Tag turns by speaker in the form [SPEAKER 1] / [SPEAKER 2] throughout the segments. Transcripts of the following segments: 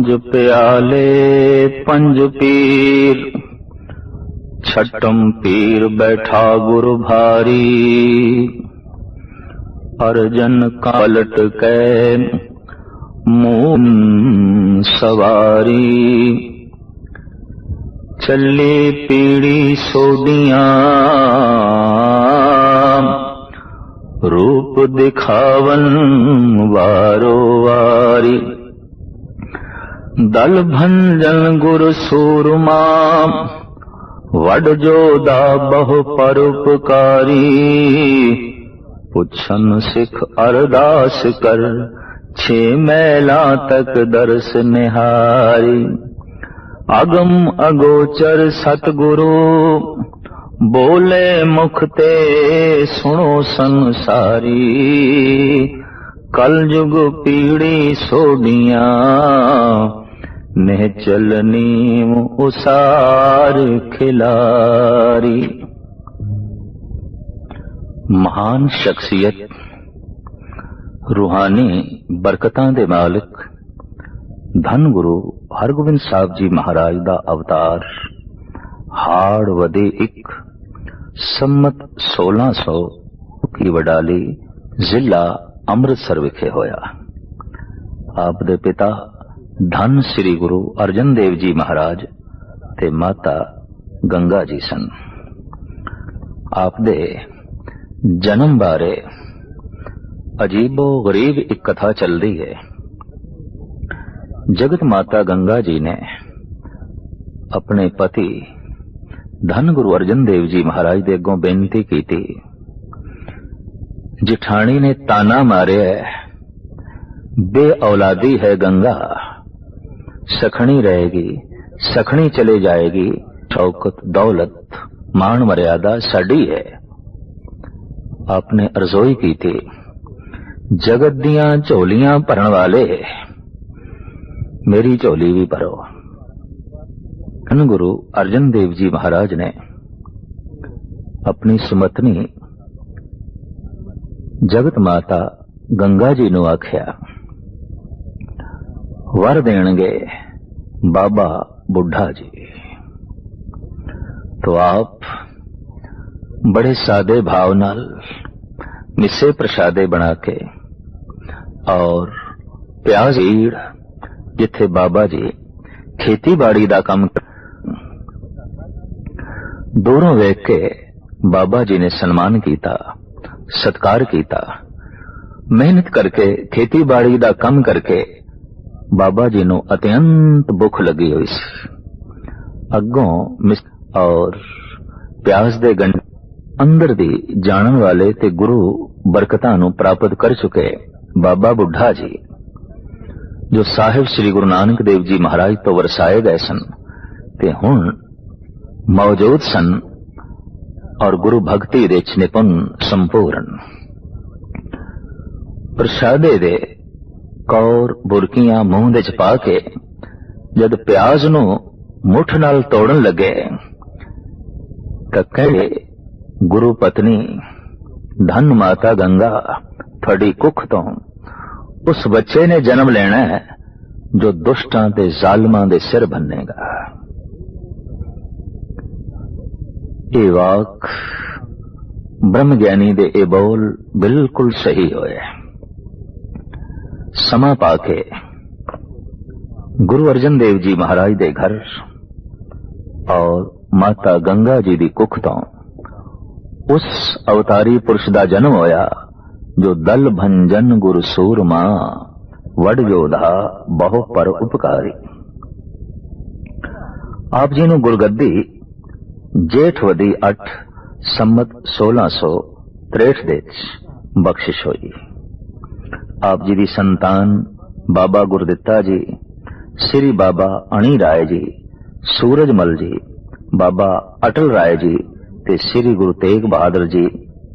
[SPEAKER 1] ਪੰਜ ਪਿਆਲੇ ਪੰਜ ਪੀਰ, ਛਟਮ ਪੀਰ ਬੈਠਾ ਗੁਰ ਭਾਰੀ। ਅਰਜਨ ਕਾਲਟ ਕੈ ਮੂਨ ਸਵਾਰੀ, ਚੱਲੇ ਪੀੜੀ ਸੋਡੀਆਂ ਰੂਪ ਦਿਖਾਵਨ ਵਾਰੋ ਵਾਰੀ। ਦਲ ਭੰਜਨ ਗੁਰ ਸੂਰਮਾ, ਵਡ ਜੋਦਾ ਬਹੁ ਪਰਉਪਕਾਰੀ। ਪੁੱਛਨ ਸਿੱਖ ਅਰਦਾਸ ਕਰ, ਛੇ ਮਹਿਲਾਂ ਤੱਕ ਦਰਸ ਨਿਹਾਰੀ। ਅਗਮ ਅਗੋਚਰ ਸਤਿਗੁਰੂ, ਬੋਲੇ ਮੁਖ ਤੇ ਸੁਣੋ ਸੰਸਾਰੀ। ਕਲ ਜੁਗ ਪੀੜੀ ਸੋਡੀਆਂ, ਨਿਹਚਲ ਨੀਮ ਉਸਾਰ ਖਿਲਾਰੀ। ਮਹਾਨ ਸ਼ਖਸੀਅਤ, ਰੂਹਾਨੀ ਬਰਕਤਾਂ ਦੇ ਮਾਲਕ ਧੰਨ ਗੁਰੂ ਹਰਗੋਬਿੰਦ ਸਾਹਿਬ ਜੀ ਮਹਾਰਾਜ ਦਾ ਅਵਤਾਰ ਹਾੜ ਵਦੇ 1 ਸੰਮਤ 1600 ਕੀ ਵਡਾਲੀ ਜ਼ਿਲ੍ਹਾ ਅੰਮ੍ਰਿਤਸਰ ਵਿਖੇ ਹੋਇਆ। ਆਪ ਦੇ ਪਿਤਾ ਧੰਨ ਸ੍ਰੀ ਗੁਰੂ ਅਰਜਨ ਦੇਵ ਜੀ ਮਹਾਰਾਜ ਤੇ ਮਾਤਾ ਗੰਗਾ ਜੀ ਸਨ। ਆਪ ਦੇ ਜਨਮ ਬਾਰੇ ਅਜੀਬੋ ਗਰੀਬ ਇੱਕ ਕਥਾ ਚੱਲਦੀ ਹੈ। ਜਗਤ ਮਾਤਾ ਗੰਗਾ ਜੀ ਨੇ ਆਪਣੇ ਪਤੀ ਧੰਨ ਗੁਰੂ ਅਰਜਨ ਦੇਵ ਜੀ ਮਹਾਰਾਜ ਦੇ ਅੱਗੋਂ ਬੇਨਤੀ ਕੀਤੀ। ਜਿਠਾਣੀ ਨੇ ਤਾਨਾ ਮਾਰਿਆ, ਬੇ ਔਲਾਦੀ ਹੈ ਗੰਗਾ, ਸਖਣੀ ਰਹੇਗੀ, ਸਖਣੀ ਚਲੇ ਜਾਏਗੀ। ਸ਼ੌਕਤ ਦੌਲਤ ਮਾਣ ਮਰਿਆਦਾ ਸਾਡੀ ਹੈ। ਆਪਨੇ ਅਰਜ਼ੋਈ ਕੀਤੀ, ਜਗਤ ਦੀਆਂ ਝੋਲੀਆਂ ਭਰਨ ਵਾਲੇ ਮੇਰੀ ਝੋਲੀ ਵੀ ਭਰੋ। ਧੰਨ ਗੁਰੂ ਅਰਜਨ ਦੇਵ ਜੀ ਮਹਾਰਾਜ ਨੇ ਆਪਣੀ ਸੁਮਤਨੀ ਜਗਤ ਮਾਤਾ ਗੰਗਾ ਜੀ ਨੂੰ ਆਖਿਆ, ਵਰ ਦੇਣਗੇ ਬਾਬਾ ਬੁੱਢਾ ਜੀ। तो आप बड़े सादे भाव नाल मिसे प्रसादे बना के और प्याज ईड़ जिथे बाबा जी खेती बाड़ी दा काम दूरों वेख के बाबा जी ने सन्मान किया, सत्कार किया। मेहनत करके खेती बाड़ी दा काम करके बाबा जी नूं अत्यंत भुख लगी हुई सी। अगों और प्याज दे गंढ अंदर दी जानन वाले ते गुरु बरकतां नूं प्राप्त कर चुके बाबा बुढ़ा जी, जो साहिब श्री गुरु नानक देव जी महाराज तो वरसाए गए सन ते हुण मौजूद सन और गुरु भक्ति दे निपुण संपूर्ण। प्रसादे दे कौर बुरकियां मुंह दे च पा के जद प्याज नूं मुठ नाल तोड़न लगे तां कहे, गुरु पत्नी धन माता गंगा, थोड़ी कुख तो उस बच्चे ने जन्म लेना है जो दुष्टां ते जालमां दे सिर भन्नेगा। ये वाक ब्रह्म ज्ञानी दे ए बोल बिल्कुल सही होए। समा पाके गुरु अर्जन देव जी महाराज दे घर और माता गंगा जी दी कुख तो उस अवतारी पुरुष दा जन्म होया जो दल भंजन गुरु सूरमा, वड योधा बहु पर उपकारी। आप जी नूं गुरगद्दी जेठवदी 8 संमत 1663 दे बख्शिश होई। आप जी दी संतान बाबा गुरदित्ता जी, श्री बाबा अणी राय जी, सूरजमल जी, बाबा अटल राय जी ते श्री गुरु तेग बहादुर जी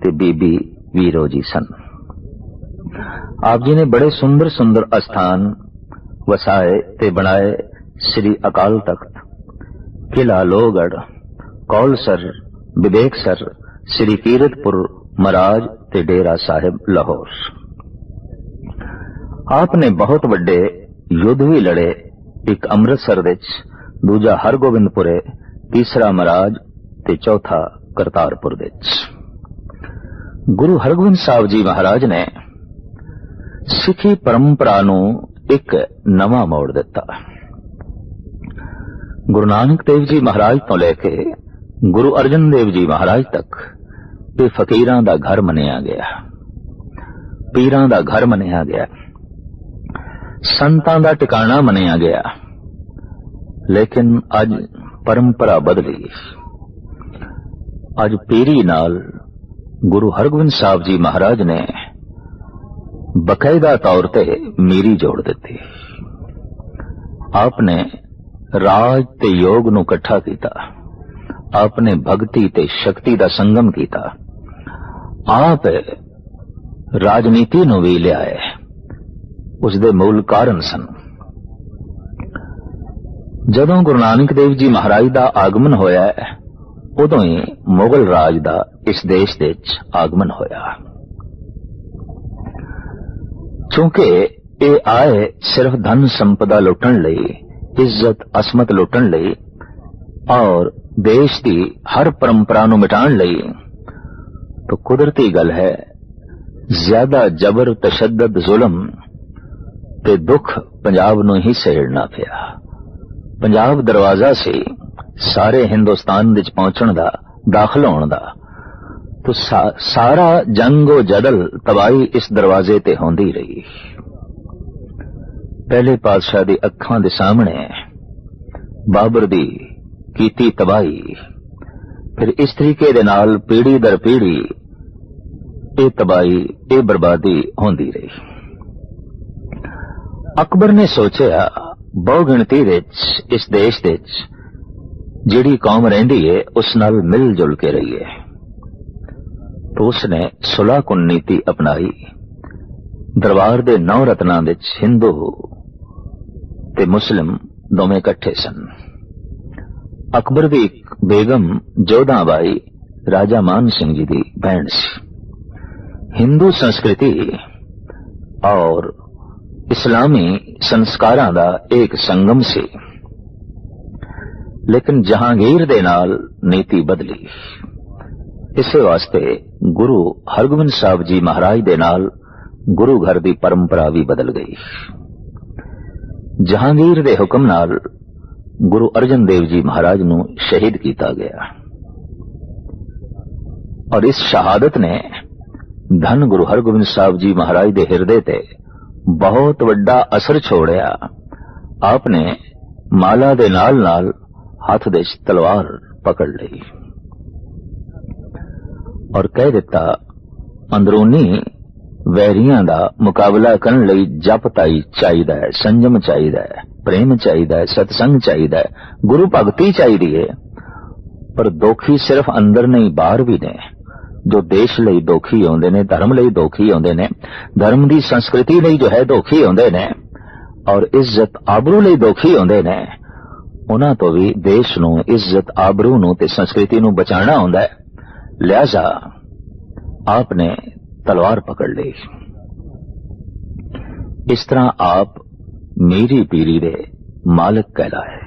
[SPEAKER 1] ते बीबी वीरो जी सन। आप जी ने बड़े सुंदर सुंदर अस्थान वसाए ते बनाए। श्री अकाल तख्त, किला लोहगढ़, कौलसर, विवेकसर, श्री कीरतपुर महाराज ते डेरा साहिब लाहौर। आपने बहुत बड़े युद्ध भी लड़े ਇੱਕ ਅੰਮ੍ਰਿਤਸਰ ਵਿੱਚ, ਦੂਜਾ ਹਰਗੋਬਿੰਦਪੁਰੇ, ਤੀਸਰਾ ਮਰਾਜ ਤੇ ਚੌਥਾ ਕਰਤਾਰਪੁਰ ਵਿੱਚ। ਗੁਰੂ ਹਰਗੋਬਿੰਦ ਸਾਹਿਬ ਜੀ ਮਹਾਰਾਜ ਨੇ ਸਿੱਖੀ ਪਰੰਪਰਾ ਨੂੰ ਇੱਕ ਨਵਾਂ ਮੋੜ ਦਿੱਤਾ। ਗੁਰੂ ਨਾਨਕ ਦੇਵ ਜੀ ਮਹਾਰਾਜ ਤੋਂ ਲੈ ਕੇ ਗੁਰੂ ਅਰਜਨ ਦੇਵ ਜੀ ਮਹਾਰਾਜ ਤੱਕ ਇਹ ਫਕੀਰਾਂ ਦਾ ਘਰ ਮੰਨਿਆ ਗਿਆ, ਪੀਰਾਂ ਦਾ ਘਰ ਮੰਨਿਆ ਗਿਆ, ਸੰਤਾਂ ਦਾ ਟਿਕਾਣਾ ਮੰਨਿਆ ਗਿਆ। ਲੇਕਿਨ ਅੱਜ ਪਰੰਪਰਾ ਬਦਲੀ। ਅੱਜ ਪੀਰੀ ਨਾਲ ਗੁਰੂ ਹਰਗੋਬਿੰਦ ਸਾਹਿਬ ਜੀ ਮਹਾਰਾਜ ਨੇ ਬਕਾਇਦਾ ਤੌਰ ਤੇ ਮੀਰੀ ਜੋੜ ਦਿੱਤੀ। ਆਪ ਨੇ ਰਾਜ ਤੇ ਯੋਗ ਨੂੰ ਇਕੱਠਾ ਕੀਤਾ, ਆਪ ਨੇ ਭਗਤੀ ਤੇ ਸ਼ਕਤੀ ਦਾ ਸੰਗਮ ਕੀਤਾ, ਆਪ ਰਾਜਨੀਤੀ ਨੂੰ ਵੀ ਲਿਆਏ। ਉਸ ਦੇ ਮੂਲ ਕਾਰਨ ਸਨ। ਜਦੋਂ ਗੁਰੂ ਨਾਨਕ ਦੇਵ ਜੀ ਮਹਾਰਾਜ ਦਾ ਆਗਮਨ ਹੋਇਆ, ਉਦੋਂ ਹੀ ਮੁਗਲ ਰਾਜ ਦਾ ਇਸ ਦੇਸ਼ ਵਿੱਚ ਆਗਮਨ ਹੋਇਆ। ਕਿਉਂਕਿ ਇਹ ਆਏ ਸਿਰਫ ਧਨ ਸੰਪਦਾ ਲੁੱਟਣ ਲਈ, ਇੱਜ਼ਤ ਅਸਮਤ ਲੁੱਟਣ ਲਈ ਔਰ ਦੇਸ਼ ਦੀ ਹਰ ਪਰੰਪਰਾ ਨੂੰ ਮਿਟਾਉਣ ਲਈ, ਤਾਂ ਕੁਦਰਤੀ ਗੱਲ ਹੈ ਜ਼ਿਆਦਾ ਜ਼ਬਰ, ਤਸ਼ੱਦਦ, ਜ਼ੁਲਮ ਤੇ ਦੁੱਖ ਪੰਜਾਬ ਨੂੰ ਹੀ ਸਹਿਣਾ ਪਿਆ। ਪੰਜਾਬ ਦਰਵਾਜ਼ਾ ਸੀ ਸਾਰੇ ਹਿੰਦੁਸਤਾਨ ਵਿੱਚ ਪਹੁੰਚਣ ਦਾ, ਦਾਖਲ ਹੋਣ ਦਾ। तो सारा जंगो जदल तबाही इस दरवाजे ते होंदी रही। पहले पातशाह दी अखां दे सामने बाबर दी कीती तबाही, फिर इस तरीके दे नाल पीढ़ी दर पीढ़ी ये तबाही, ये बर्बादी होंदी रही। अकबर ने सोचा बहु गिणती विच इस देश विच जिहड़ी कौम रहिंदी है उस नाल मिल जुल के रहीए। तो उसने सुलह कुन नीति अपनाई। दरबार दे 9 रत्नां विच हिंदू ते मुस्लिम दोवें इकट्ठे सन। अकबर दी बेगम जोधाबाई राजा मान सिंह जी दी भैण सी। हिंदू संस्कृति और इस्लामी संस्कारां दा एक संगम सी। लेकिन जहांगीर दे नाल नीति बदली। इसे वास्ते गुरु हरगोबिंद साहब जी महाराज दे नाल गुरु घर दी परंपरा भी बदल गई। जहांगीर दे हुक्म नाल गुरु अर्जन देव जी महाराज नू शहीद किया गया और इस शहादत ने धन गुरु हरगोबिंद साहब जी महाराज दे हिरदे ते बहुत वड्डा असर छोड़िया। आपने माला दे नाल नाल हाथ दे तलवार पकड़ ली और कह दिता अंदरूनी वैरियां दा मुकाबला करन लई जप ताई चाहिदा है, संयम चाहिदा है, प्रेम चाहिदा है, सत्संग चाहिदा है, गुरु भगती चाहिदी है। पर दोखी सिर्फ अंदर नहीं बाहर भी ने। जो देश लई दोखी होंदे ने, धर्म लई दोखी होंदे ने, धर्म दी संस्कृति लई जो है दोखी होंदे ने और इज्जत आबरू लई दोखी होंदे ने, उन्हां तो भी देश नू, इज्जत आबरू नू ते संस्कृति नू बचाना होंदा है। लिहाजा आपने तलवार पकड़ ली। इस तरह आप मीरी पीरी दे मालिक कहलाए।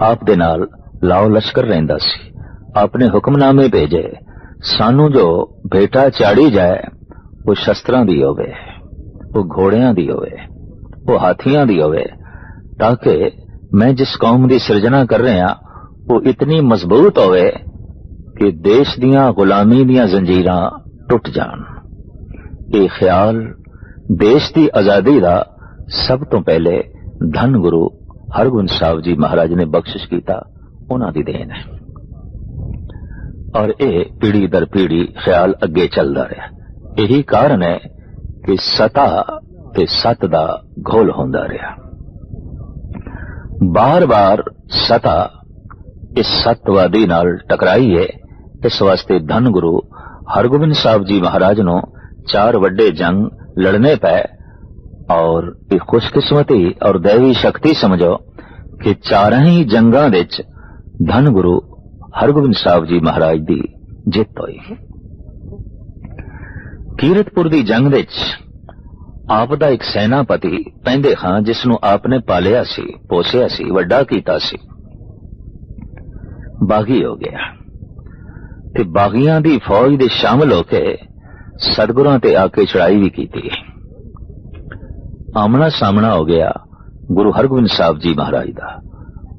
[SPEAKER 1] आप दे नाल लाओ लश्कर रहिंदा सी। आपने हुक्मनामे भेजे, सानू जो भेटा चाड़ी जाए वो शस्त्रां दी होवे, वो घोड़ियां दी होवे, वो हाथियां दी होवे, ताकि मैं जिस कौम दी सिरजना कर रहा वो इतनी मजबूत होवे कि देश दियां गुलामी दियां जंजीरां टुट जान। ये ख्याल देश की आजादी का सब तो पहले धन गुरु हरगोबिंद साहब जी महाराज ने बख्शिश किया, उन्हां दी देन है। और ये पीढ़ी दर पीढ़ी ख्याल अगे चलता रहा। यही कारण है कि सता ते सत दा घोल होंदा रहा। बार बार सता इस सतवादी नाल टकराई है। इस वास्ते धन गुरु हरगोबिंद साहब जी महाराज नो 4 वड्डे जंग लड़ने पे और ये खुशकिस्मती और दैवी शक्ति समझो कि 4 ही जंगां विच धन गुरु हरगोबिंद साहब जी महाराज दी जित हुई। कीरतपुर दी जंग विच ਆਪ ਦਾ ਇੱਕ ਸੈਨਾਪਤੀ ਪੈਂਦੇ ਖਾਂ, ਜਿਸ ਨੂੰ ਆਪ ਨੇ ਪਾਲਿਆ ਸੀ, ਪੋਸਿਆ ਸੀ, ਵੱਡਾ ਕੀਤਾ ਸੀ, ਬਾਗੀ ਹੋ ਗਿਆ ਤੇ ਬਾਗੀਆਂ ਦੀ ਫੌਜ ਦੇ ਸ਼ਾਮਲ ਹੋ ਕੇ ਸਤਿਗੁਰਾਂ ਤੇ ਆ ਕੇ ਚੜਾਈ ਵੀ ਕੀਤੀ। ਆਮਣਾ ਸਾਹਮਣਾ ਹੋ ਗਿਆ ਗੁਰੂ ਹਰਗੋਬਿੰਦ ਸਾਹਿਬ ਜੀ ਮਹਾਰਾਜ ਦਾ।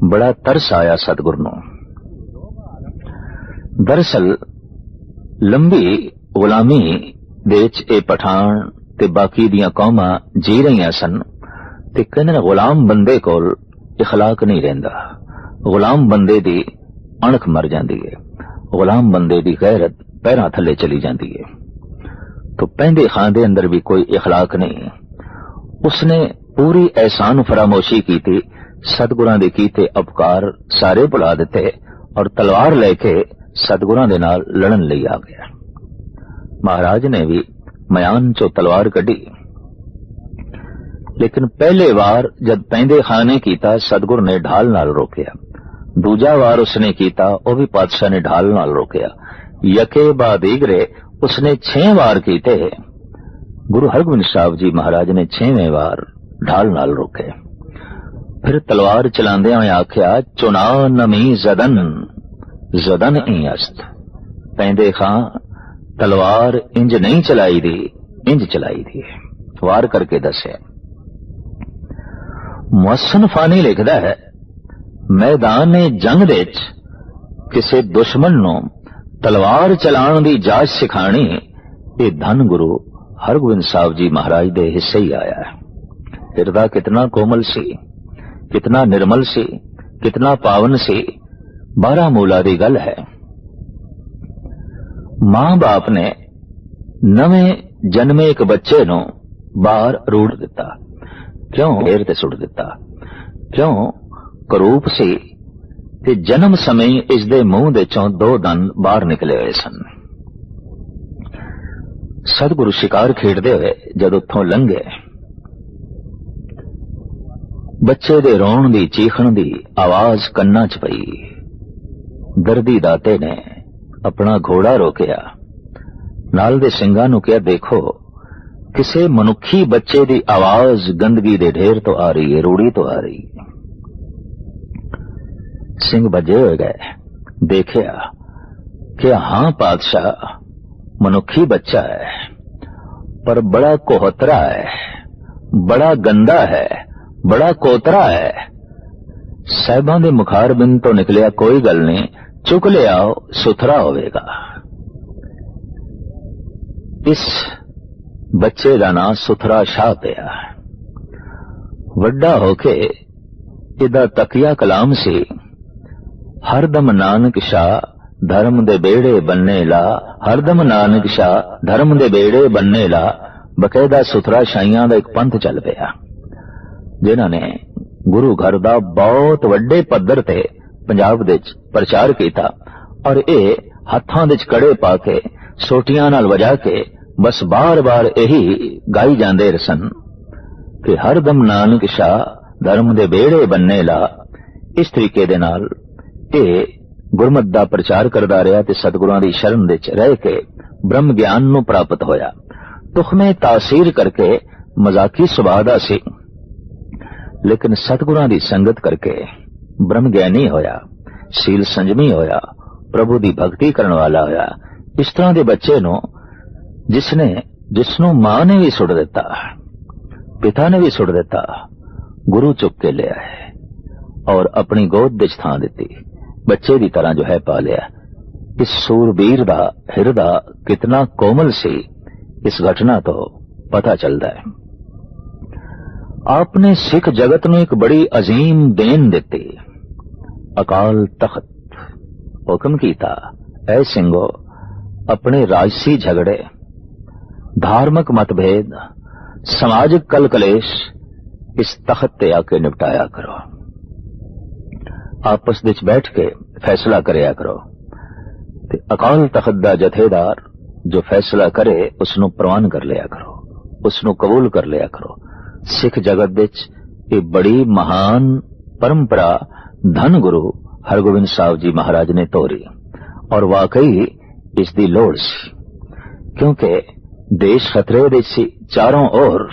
[SPEAKER 1] ਬੜਾ ਤਰਸ ਆਇਆ ਸਤਿਗੁਰ ਨੂੰ। ਦਰਅਸਲ ਲੰਬੀ ਗੁਲਾਮੀ ਦੇ ਵਿੱਚ ਇਹ ਪਠਾਨ ਤੇ ਬਾਕੀ ਦੀਆਂ ਕੌਮਾਂ ਜੀ ਰਹੀਆਂ ਸਨ ਤੇ ਕਹਿੰਦੇ ਨੇ ਗੁਲਾਮ ਬੰਦੇ ਕੋਲ ਇਖਲਾਕ ਨਹੀਂ ਰਹਿੰਦਾ, ਗੁਲਾਮ ਬੰਦੇ ਦੀ ਅਣਖ ਮਰ ਜਾਂਦੀ ਹੈ, ਗੁਲਾਮ ਬੰਦੇ ਦੀ ਗੈਰਤ ਪੈਰਾਂ ਥੱਲੇ ਚਲੀ ਜਾਂਦੀ ਹੈ। तो पैंदे खां दे अंदर भी कोई इखलाक नहीं। उसने पूरी एहसान फरामोशी की थी, सतगुरां दे कीते अपकार सारे भुला दिते और तलवार लेके सतगुरां दे नाल लड़न लई आ गया। महाराज ने भी मयान चो तलवार कढ़ी, लेकिन पहले वार जब पैंदे खां ने कीता सतगुर ने ढाल नाल रोकिया, दूजा वार उसने कीता वह भी पातशाह ने ढाल नाल रोकिया, यके बाद दीगरे उसने 6 वार कीते। गुरु हरगोबिंद साहब जी महाराज ने 6वें वार ढाल नाल रोके। फिर तलवार चलांदे हुए आख्या, चुना नमी जदन जदन ई अस्त। पैंदे खां तलवार इंज नहीं चलाई दी, इंज चलाई दी। वार करके दस्या। मुहस्सन फानी लिखदा है, मैदान जंग दे किसी दुश्मन नूं तलवार चलाण दी जाच सिखाणी ये धन गुरु हरगोबिंद साहब जी महाराज दे हिस्से ही आया है। हिरदा कितना कोमल सी, कितना निर्मल सी, कितना पावन सी, 12 मूला दी गल है। मां बाप ने नवे जन्मे एक बच्चे नूं बाहर रूड़ दिता, क्यों घेर ते सुट दिता, क्यों करूप सी ते जन्म समय इसदे मुंह दे चों 2 दंद बाहर निकले हुए सन। सतगुरु शिकार खेडदे हुए जद उत्थों लंघे, बच्चे दे रोण दी चीखण दी आवाज कन्ना च पई। दर्दी दाते ने अपना घोड़ा रोकिया, नाल दे सिंगां नूं कहा, देखो किसे मनुखी बच्चे दी आवाज गंदगी दे ढेर तो आ रही है, रूड़ी तो आ रही है। सिंह बजे हो गए, देखिया कि हां पातशाह मनुखी बच्चा है, पर बड़ा कोहतरा है, बड़ा गंदा है, बड़ा कोतरा है। साहिबां दे मुखार बिन तो निकलिया, कोई गल नहीं, चुक ले आओ, सुथरा होवेगा। इस बच्चे दा नां सुथरा शाह पिया। वड्डा होके इदा तकिया कलाम सी, हरदम नानक शाह धर्म दे बेड़े बनने ला, हरदम नानक शाह धर्म दे बेड़े बनने ला। बकायदा सुथरा शाइयां दा एक पंथ चल पिया, जिन्हां ने गुरु घर दा बहुत वड्डे पद्धर ते पंजाब दे प्रचार कीता और ये हत्थां दे कड़े पा के सोटियां नाल वजा के बस बार बार यही गाई जांदे सन कि हरदम नानक शाह धर्म दे बेड़े बनने ला। इस तरीके दे नाल गुरमत दा प्रचार करदा रहा ते सतगुरां दी शरण दे च रह के ब्रह्म ज्ञान नूं प्राप्त होया। तुखमे तासीर करके मजाकी सुभाव दा सी, लेकिन सतगुरां दी संगत करके ब्रह्म ज्ञानी होया, शील संजमी होया, प्रभु दी भक्ति करन वाला होया। इस तरह दे बच्चे नूं जिसनूं मां ने भी सुट दिता, पिता ने भी सुट दिता, गुरु चुक के लिया है और अपनी गोद विच थां दिती, बच्चे की तरह जो है पा लिया। इस सूरबीर दा हिरदा कितना कोमल सी, इस घटना तो पता चलता है। आपने सिख जगत में एक बड़ी अजीम देन दी, अकाल तख्त। हुक्म कीता, ऐ सिंगो अपने राजसी झगड़े, धार्मिक मतभेद, समाजिक कल कलेश इस तख्त ते आके निपटाया करो। आपस विच बैठ के फैसला करया करो ते अकाल तख्त दा जथेदार जो फैसला करे उसनूं प्रवान कर लिया करो, उसनूं कबूल कर लिया करो। सिख जगत विच ये बड़ी महान परंपरा धन गुरु हरगोबिंद साहब जी महाराज ने तोरी और वाकई इसकी लोड़ सी, क्योंकि देश खतरे दे से चारों ओर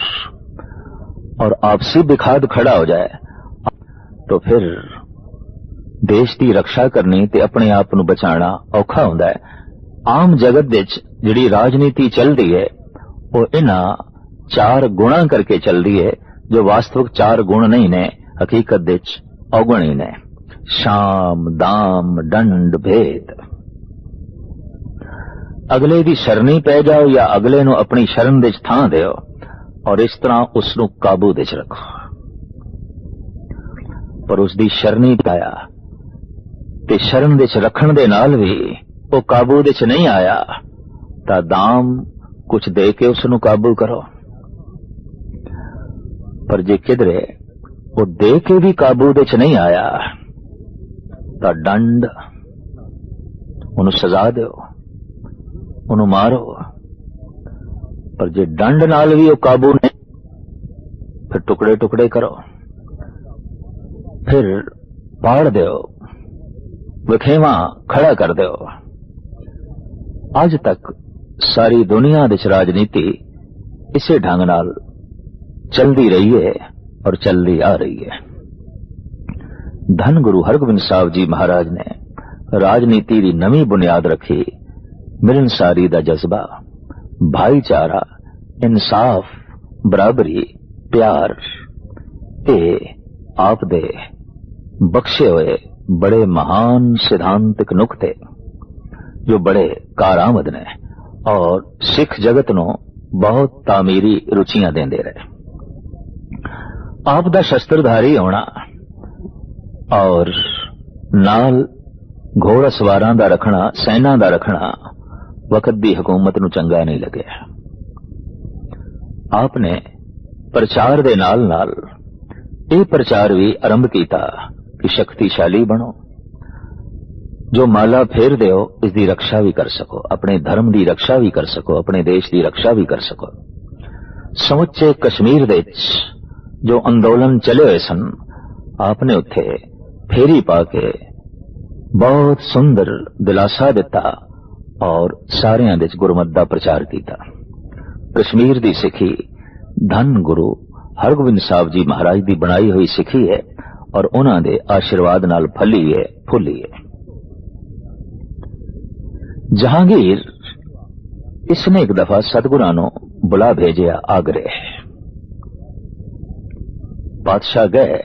[SPEAKER 1] और आपसी विखाद खड़ा हो जाए तो फिर देश की रक्षा करनी ते अपने आप नूं बचाना औखा हुंदा है। आम जगत विच जिहड़ी राजनीति चलदी है वो इन्हां 4 गुणां करके चलदी है जो वास्तविक 4 गुण नहीं ने, हकीकत विच औगुण ही ने। शाम, दाम, दंड, भेद। अगले दी शरणी पै जाओ या अगले नूं अपनी शरण विच थां दिओ और इस तरह उसनूं काबू विच रखो। पर उसदी शरणी पाया ते शरण विच रखण दे नाल भी वो काबू विच नहीं आया तां दाम कुछ दे के उसनूं काबू करो। पर जे किधरे वो दे के भी काबू विच नहीं आया तां दंड, उन्हें सजा दो, उन्हें मारो। पर जे दंड नाल भी वो काबू नहीं, फिर टुकड़े टुकड़े करो, फिर पाड़ दो, विखेवा खड़ा कर दो। आज तक सारी दुनिया विच राजनीति इसे ढंग नाल चलती रही है और चलती आ रही है। धन गुरु हरगोबिंद साहब जी महाराज ने राजनीति की नवी बुनियाद रखी। मिलनसारी दा जज्बा, भाईचारा, इंसाफ, बराबरी, प्यार, ये आप दे बख्शे हुए बड़े महान सिद्धांतिक नुक्ते जो बड़े कारामद ने और सिख जगत नूं बहुत तामीरी रुचियां देंदे रहे। आप दा शस्त्रधारी होना और नाल घोड़ा सवारां दा रखना, सैना दा रखना वक्त दी हुकूमत नूं चंगा नहीं लग्या। आपने प्रचार दे नाल नाल ये प्रचार भी आरंभ कीता कि शक्तिशाली बनो, जो माला फेर दिओ इसकी रक्षा भी कर सको, अपने धर्म की रक्षा भी कर सको, अपने देश की रक्षा भी कर सको। समुचे कश्मीर दे जो अंदोलन चले हुए सन, आपने उत्थे फेरी पाके बहुत सुंदर दिलासा दिता और सारियां दे गुरमत दा प्रचार किया। कश्मीर दी सिखी धन गुरु हरगोबिंद साहब जी महाराज दी बनाई हुई सिखी है और उन्हां दे आशीर्वाद नाल फली है, फुली है। जहांगीर इसने एक दफा सतगुरां नूं बुला भेजिया आगरे। बादशाह गए,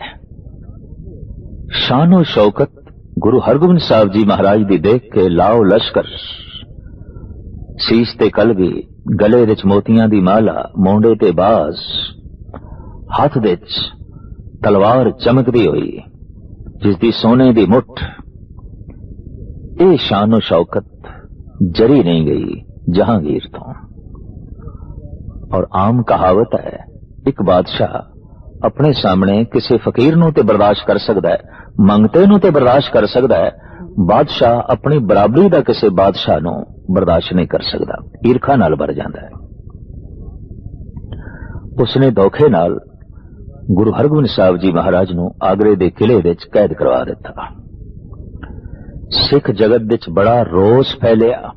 [SPEAKER 1] शानो शौकत गुरु हरगोबिंद साहब जी महाराज दी देख के लाओ लश्कर, सीस ते कलगी, गले विच मोतियां दी माला, मोंडे ते बाज, हाथ विच तलवार चमकदी हुई जिसदी सोने दी मुठ। ये शानो शौकत जरी नहीं गई जहांगीर तो। और आम कहावत है, एक बादशाह अपने सामने किसी फकीर नूं ते बर्दाश्त कर सकता है, मंगते नूं ते बर्दाश्त कर सकता है, बादशाह अपनी बराबरी दा किसी बादशाह नूं बर्दाश्त नहीं कर सकता, ईरखा नाल भर जाता है। उसने धोखे नाल गुरु हरगोबिंद साहब जी महाराज नूं आगरे दे किले विच कैद करवा दिता। सिख जगत विच बड़ा रोस फैलिया।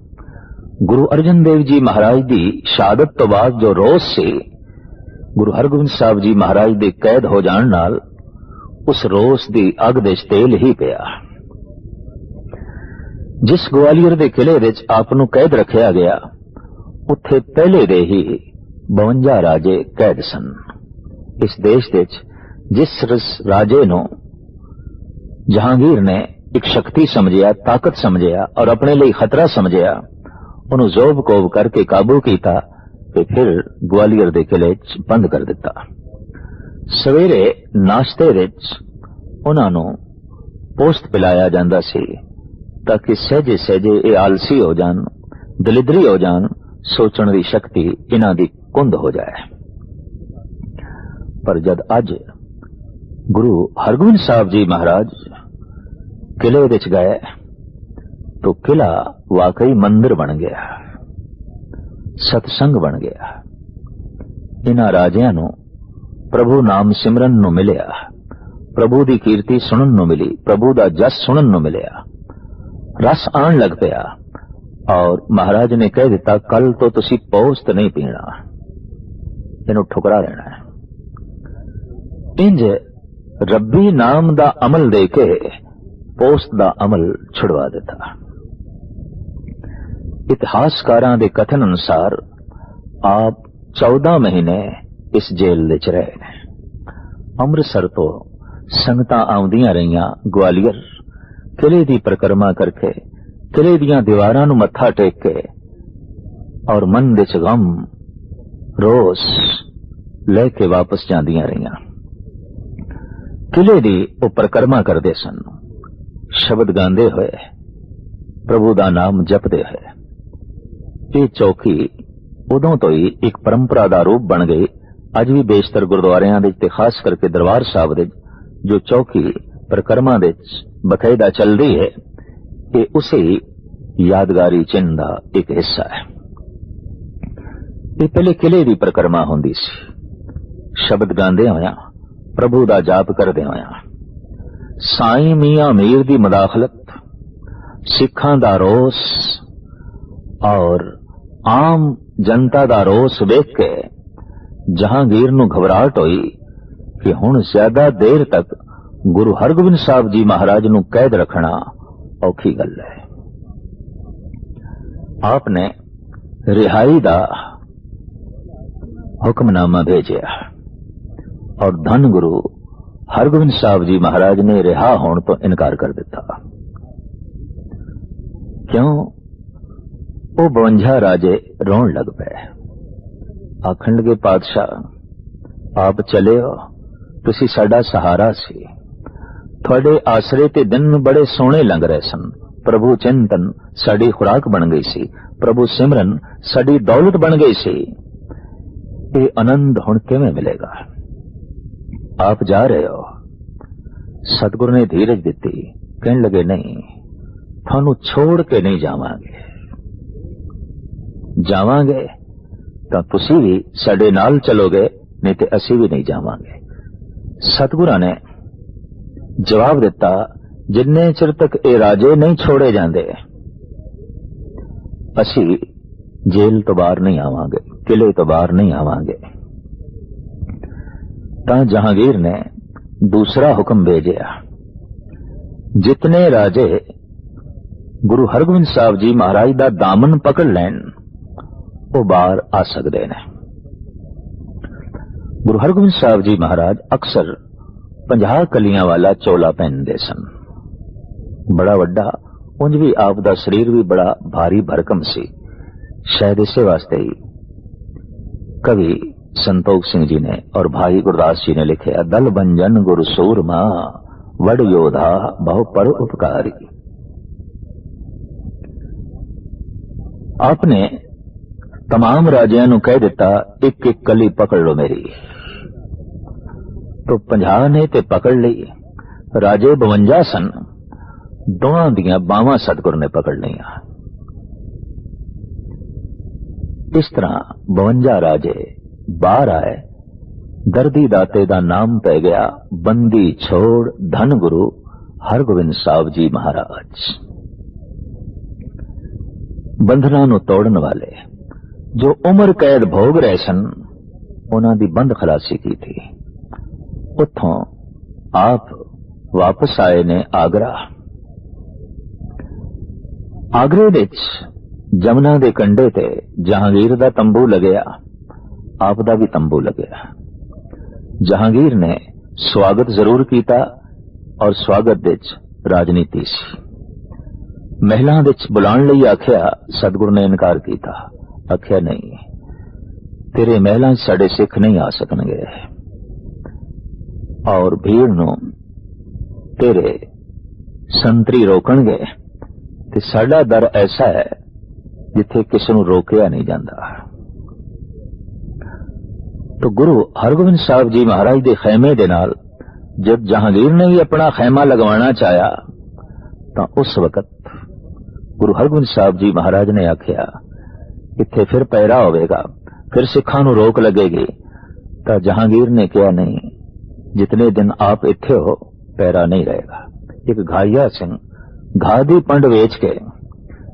[SPEAKER 1] गुरु अर्जन देव जी महाराज दी शहादत तो बाद जो रोस सी, गुरु हरगोबिंद साहब जी महाराज दे कैद हो जाण नाल उस रोस दी अग दे तेल ही पिया। जिस ग्वालियर दे किले विच आप नूं कैद रखिया गया, उत्थे पहले दे ही 52 राजे कैद सन। इस देश विच जिस राजे नूं जहांगीर ने एक शक्ति समझिया, ताकत समझिया और अपने लिए खतरा समझिया, उन्हों जोब कोब करके काबू किया ते फिर ग्वालियर दे किले बंद कर दिता। सवेरे नाश्ते विच उन्हां नूं पोस्ट पिलाया जांदा सी ताकि सहजे सहजे ये आलसी हो जान, दलिदरी हो जान, सोचण दी शक्ति इन्हां दी कुंद हो जाए। पर जद अज गुरु हरगोबिंद साहब जी महाराज किले विच गए तो किला वाकई मंदिर बन गया, सतसंग बन गया। इन्हां राजियां नूं प्रभु नाम सिमरन नूं मिलिया, प्रभु दी कीर्ति सुनन नूं मिली, प्रभु दा जस सुनन नूं मिलिया, रस आण लग पिया और महाराज ने कह दिता कल तो तुसी पोस्त नहीं पीना, इन्हू ठुकरा रहना है। इंज रब्बी नाम दा अमल दे के पोस्त दा अमल छुड़वा दिता। इतिहासकारां दे कथन अनुसार आप 14 महीने इस जेल विच रहे। अमृतसर तो संगतां आउंदियां रहियां ग्वालियर, किले दी परिक्रमा करके किले दीयां दीवारां नूं मत्था टेक के और मन विच गम रोस लेके वापस जांदियां रहियां। किले दी वो परिक्रमा करदे सन, शब्द गांदे होए, प्रभु दा नाम जपदे होए। ये चौकी उदों तो ही एक परंपरा दा रूप बन गई। अज भी बेशतर गुरुद्वारियां दे ते खास करके दरबार साहब दे जो चौकी परिक्रमा दे बकायदा चल रही है, ये उसे यादगारी चिन्ह दा एक हिस्सा है। ये पहले किले दी परिक्रमा होंदी सी, शब्द गांदे होया, प्रभु दा जाप करदे होया। साईं मियां मीर दी मुदाखलत, सिखां दा रोस और आम जनता दा रोस वेख के जहांगीर नूं घबराहट होई कि हुण ज्यादा देर तक गुरु हरगोबिंद साहब जी महाराज नूं कैद रखना औखी गल है। आपने रिहाई दा हुक्मनामा भेजिया और धन गुरु हरगोबिंद साहब जी महाराज ने रिहा होने तो इनकार कर दिता। क्यों? वो 52 राजे रोन लग पे, आखण लगे पातशाह आप चले हो, तुसी साडा सहारा सी, थोड़े आसरे ते दिन बड़े सोहणे लंघ रहे सन। प्रभु चिंतन साडी खुराक बन गई सी, प्रभु सिमरन साडी दौलत बन गई सी। ये आनंद हुण किवें मिलेगा? आप जा रहे हो। सतगुरु ने धीरज दिती, कहने लगे नहीं, थानू छोड़ के नहीं जावांगे, जावांगे तो तुसी भी साडे नाल चलोगे, नहीं तो असी भी नहीं जावांगे। सतगुरु ने जवाब दिता, जिन्ने चिर तक ये राजे नहीं छोड़े जाते असी जेल तो बाहर नहीं आवांगे, किले तो बाहर नहीं आवांगे। तां जहांगीर ने दूसरा हुक्म भेजिया, जितने राजे गुरु हरगोबिंद साहब जी महाराज दा दामन पकड़ लैन वो बाहर आ सकते हैं। गुरु हरगोबिंद साहब जी महाराज अक्सर 50 कलियां वाला चोला पहनते सन, बड़ा वड्डा, उंज भी आप दा शरीर भी बड़ा भारी भरकम सी। शायद इसे वास्ते ही कवि संतोख सिंह जी ने और भाई गुरदास जी ने लिखे, दल भंजन गुरु सूरमा वड योधा बहु पर उपकारी। आपने तमाम राजियां नूं कह दिता, एक एक कली पकड़ लो मेरी। तो 50 ने ते पकड़ ली। राजे 52 सन, दोवां दियां बावां सतगुर ने पकड़ लिया। इस तरह 52 राजे बाहर आए। दर्दी दाते दा नाम पै गया बंदी छोड़ धन गुरु हरगोबिंद साहब जी महाराज। बंधना नूं तोड़न वाले जो उम्र कैद भोग रहे सन, उन्हां दी बंद खलासी की थी। उत्थों आप वापस आए ने आगरा। आगरे विच जमुना दे कंढे ते जहांगीर दा तंबू लगया, आप दा भी तंबू लगया। जहांगीर ने स्वागत जरूर कीता और स्वागत विच राजनीति सी। महलां विच बुलाण लई आख्या, सतगुरु ने इनकार कीता। आख्या नहीं, तेरे महलां साडे सिख नहीं आ सकणगे और भीड़ नूं तेरे संतरी रोकणगे ते साडा दर ऐसा है जिथे किसी नूं रोकिया नहीं जाता। तो गुरु हरगोबिंद साहब जी महाराज दे खैमे दे नाल जब जहांगीर ने भी अपना खैमा लगवाना चाहा तो उस वक्त गुरु हरगोबिंद साहब जी महाराज ने आख्या, इत्थे फिर पैरा होवेगा, फिर सिखां नूं रोक लगेगी। तो जहांगीर ने कहा, नहीं, जितने दिन आप इत्थे हो पैरा नहीं रहेगा। एक घाइया सिंह घा दी पंड वेच के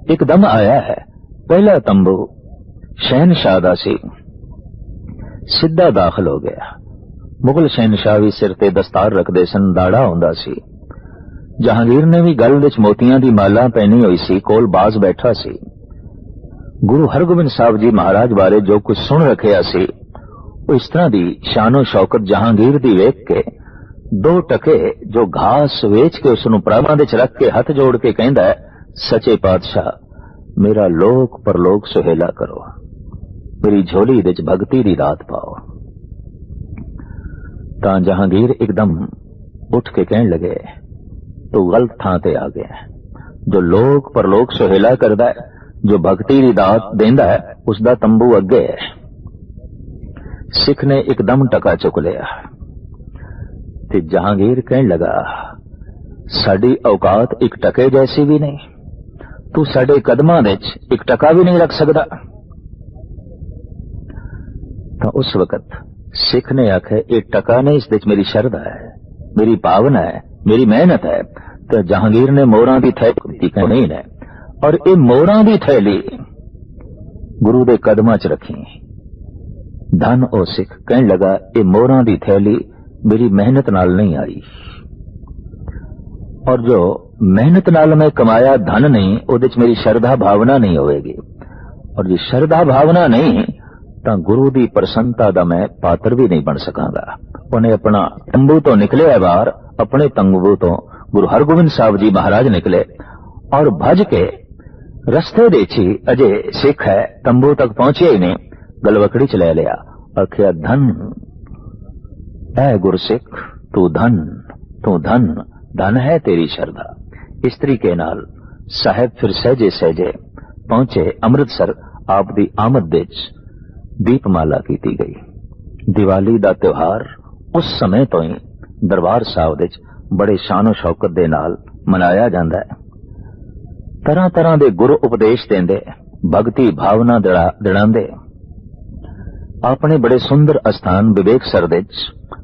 [SPEAKER 1] ਇੱਕਦਮ ਆਇਆ ਹੈ। ਪਹਿਲਾ ਤੰਬੂ ਸ਼ਹਿਨशाह ਦਾ ਸੀ, ਸਿੱਧਾ ਦਾਖਲ ਹੋ ਗਿਆ। ਮੁਗਲ ਸ਼ਹਿਨशाह ਵੀ ਸਿਰ ਤੇ ਦਸਤਾਰ ਰੱਖਦੇ ਸਨ, ਦਾੜਾ ਹੁੰਦਾ ਸੀ। ਜਹਾਂਗੀਰ ਨੇ ਵੀ ਗਲ ਵਿੱਚ ਮੋਤੀਆਂ ਦੀ ਮਾਲਾ ਪਹਿਨੀ ਹੋਈ ਸੀ, ਕੋਲ ਬਾਜ਼ ਬੈਠਾ ਸੀ। ਗੁਰੂ ਹਰਗੋਬਿੰਦ ਸਾਹਿਬ ਜੀ ਮਹਾਰਾਜ ਬਾਰੇ ਜੋ ਕੁਝ ਸੁਣ ਰੱਖਿਆ ਸੀ, ਉਹ ਇਸ ਤਰ੍ਹਾਂ ਦੀ ਸ਼ਾਨੋ ਸ਼ੌਕਤ ਜਹਾਂਗੀਰ ਦੀ ਵੇਖ ਕੇ 2 ਟਕੇ ਜੋ ਘਾਸ ਵੇਚ ਕੇ ਉਸ ਨੂੰ ਪ੍ਰਾਵਾਂ ਦੇ ਚ ਰੱਖ ਕੇ ਹੱਥ ਜੋੜ ਕੇ ਕਹਿੰਦਾ ਹੈ, ਸੱਚੇ ਪਾਤਸ਼ਾਹ ਮੇਰਾ ਲੋਕ ਪਰਲੋਕ ਸੁਹੇਲਾ ਕਰੋ, ਮੇਰੀ ਝੋਲੀ ਵਿੱਚ ਭਗਤੀ ਦੀ ਦਾਤ ਪਾਓ। ਤਾਂ ਜਹਾਂਗੀਰ ਇੱਕਦਮ ਉੱਠ ਕੇ ਕਹਿਣ ਲਗੇ, ਤੂੰ ਗਲਤ ਥਾਂ ਤੇ ਆ ਗਿਆ। ਜੋ ਲੋਕ ਪਰਲੋਕ ਸੁਹੇਲਾ ਕਰਦਾ ਹੈ, ਜੋ ਭਗਤੀ ਦੀ ਦਾਤ ਦੇਂਦਾ ਹੈ, ਉਸ ਦਾ ਤੰਬੂ ਅੱਗੇ ਹੈ। ਸਿੱਖ ਨੇ ਇੱਕਦਮ ਟਕਾ ਚੁੱਕ ਲਿਆ ਤੇ ਜਹਾਂਗੀਰ ਕਹਿਣ ਲਗਾ, ਸਾਡੀ ਔਕਾਤ ਇੱਕ ਟਕੇ ਜੈਸੀ ਵੀ ਨਹੀਂ, ਤੂੰ ਸਾਡੇ ਕਦਮਾਂ ਵਿੱਚ ਇੱਕ ਟਕਾ ਵੀ ਨਹੀਂ ਰੱਖ ਸਕਦਾ। ਤਾਂ ਉਸ ਵਕਤ ਸਿੱਖ ਨੇ ਆਖਿਆ, ਇਹ ਟਕਾ ਨਹੀਂ, ਇਸ ਵਿੱਚ ਮੇਰੀ ਸ਼ਰਧਾ ਹੈ, ਮੇਰੀ ਭਾਵਨਾ ਹੈ, ਮੇਰੀ ਮਿਹਨਤ ਹੈ। ਤਾਂ ਜਹਾਂਗੀਰ ਨੇ ਮੋਹਰਾਂ ਦੀ ਥੈਲੀ ਨਹੀਂ ਹੈ, ਔਰ ਇਹ ਮੋਹਰਾਂ ਦੀ ਥੈਲੀ ਗੁਰੂ ਦੇ ਕਦਮਾਂ 'ਚ ਰੱਖੀ। ਧਨ ਉਹ ਸਿੱਖ ਕਹਿਣ ਲਗਾ, ਇਹ ਮੋਹਰਾਂ ਦੀ ਥੈਲੀ ਮੇਰੀ ਮਿਹਨਤ ਨਾਲ ਨਹੀਂ ਆਈ, ਔਰ ਜੋ ਮਿਹਨਤ ਨਾਲ ਮੈਂ ਕਮਾਇਆ ਧਨ ਨਹੀਂ, ਉਹਦੇ 'ਚ ਮੇਰੀ ਸ਼ਰਧਾ ਭਾਵਨਾ ਨਹੀਂ ਹੋਵੇਗੀ, ਔਰ ਜੇ ਸ਼ਰਧਾ ਭਾਵਨਾ ਨਹੀਂ ਤਾਂ ਗੁਰੂ ਦੀ ਪ੍ਰਸੰਨਤਾ ਦਾ ਮੈਂ ਪਾਤਰ ਵੀ ਨਹੀਂ ਬਣ ਸਕਾਂਗਾ। ਉਹਨੇ ਆਪਣਾ ਤੰਬੂ ਤੋਂ ਨਿਕਲਿਆ ਬਾਹਰ, ਆਪਣੇ ਤੰਬੂ ਤੋਂ ਗੁਰੂ ਹਰਗੋਬਿੰਦ ਸਾਹਿਬ ਜੀ ਮਹਾਰਾਜ ਨਿਕਲੇ ਔਰ ਭੱਜ ਕੇ ਰਸਤੇ ਦੇ ਚ ਅਜੇ ਸਿੱਖ ਹੈ, ਤੰਬੂ ਤੱਕ ਪਹੁੰਚਿਆ ਹੀ ਨਹੀਂ, ਗਲਵਕੜੀ ਚ ਲੈ ਲਿਆ। ਆਖਿਆ, ਧਨ ਐ ਗੁਰਸਿੱਖ, ਤੂੰ ਧਨ ਧਨ ਹੈ ਤੇਰੀ ਸ਼ਰਧਾ। ਇਸ ਤਰੀਕੇ ਨਾਲ ਸਾਹਿਬ ਫਿਰ ਸਹਿਜੇ ਸਹਿਜੇ ਪਹੁੰਚੇ ਅੰਮ੍ਰਿਤਸਰ। ਆਪ ਦੀ ਆਮਦ ਵਿੱਚ ਦੀਪਮਾਲਾ ਕੀਤੀ ਗਈ। ਦੀਵਾਲੀ ਦਾ ਤਿਉਹਾਰ ਉਸ ਸਮੇਂ ਤੋਂ ਹੀ ਦਰਬਾਰ ਸਾਹਿਬ ਵਿੱਚ ਬੜੇ ਸ਼ਾਨੋ ਸ਼ੌਕਤ ਦੇ ਨਾਲ ਮਨਾਇਆ ਜਾਂਦਾ ਹੈ। ਤਰ੍ਹਾਂ ਤਰ੍ਹਾਂ ਦੇ ਗੁਰੂ ਉਪਦੇਸ਼ ਦਿੰਦੇ, ਭਗਤੀ ਭਾਵਨਾ ਦਿੜਾਉਂਦੇ। ਆਪਣੇ ਬੜੇ ਸੁੰਦਰ ਅਸਥਾਨ ਵਿਵੇਕਸਰ ਵਿੱਚ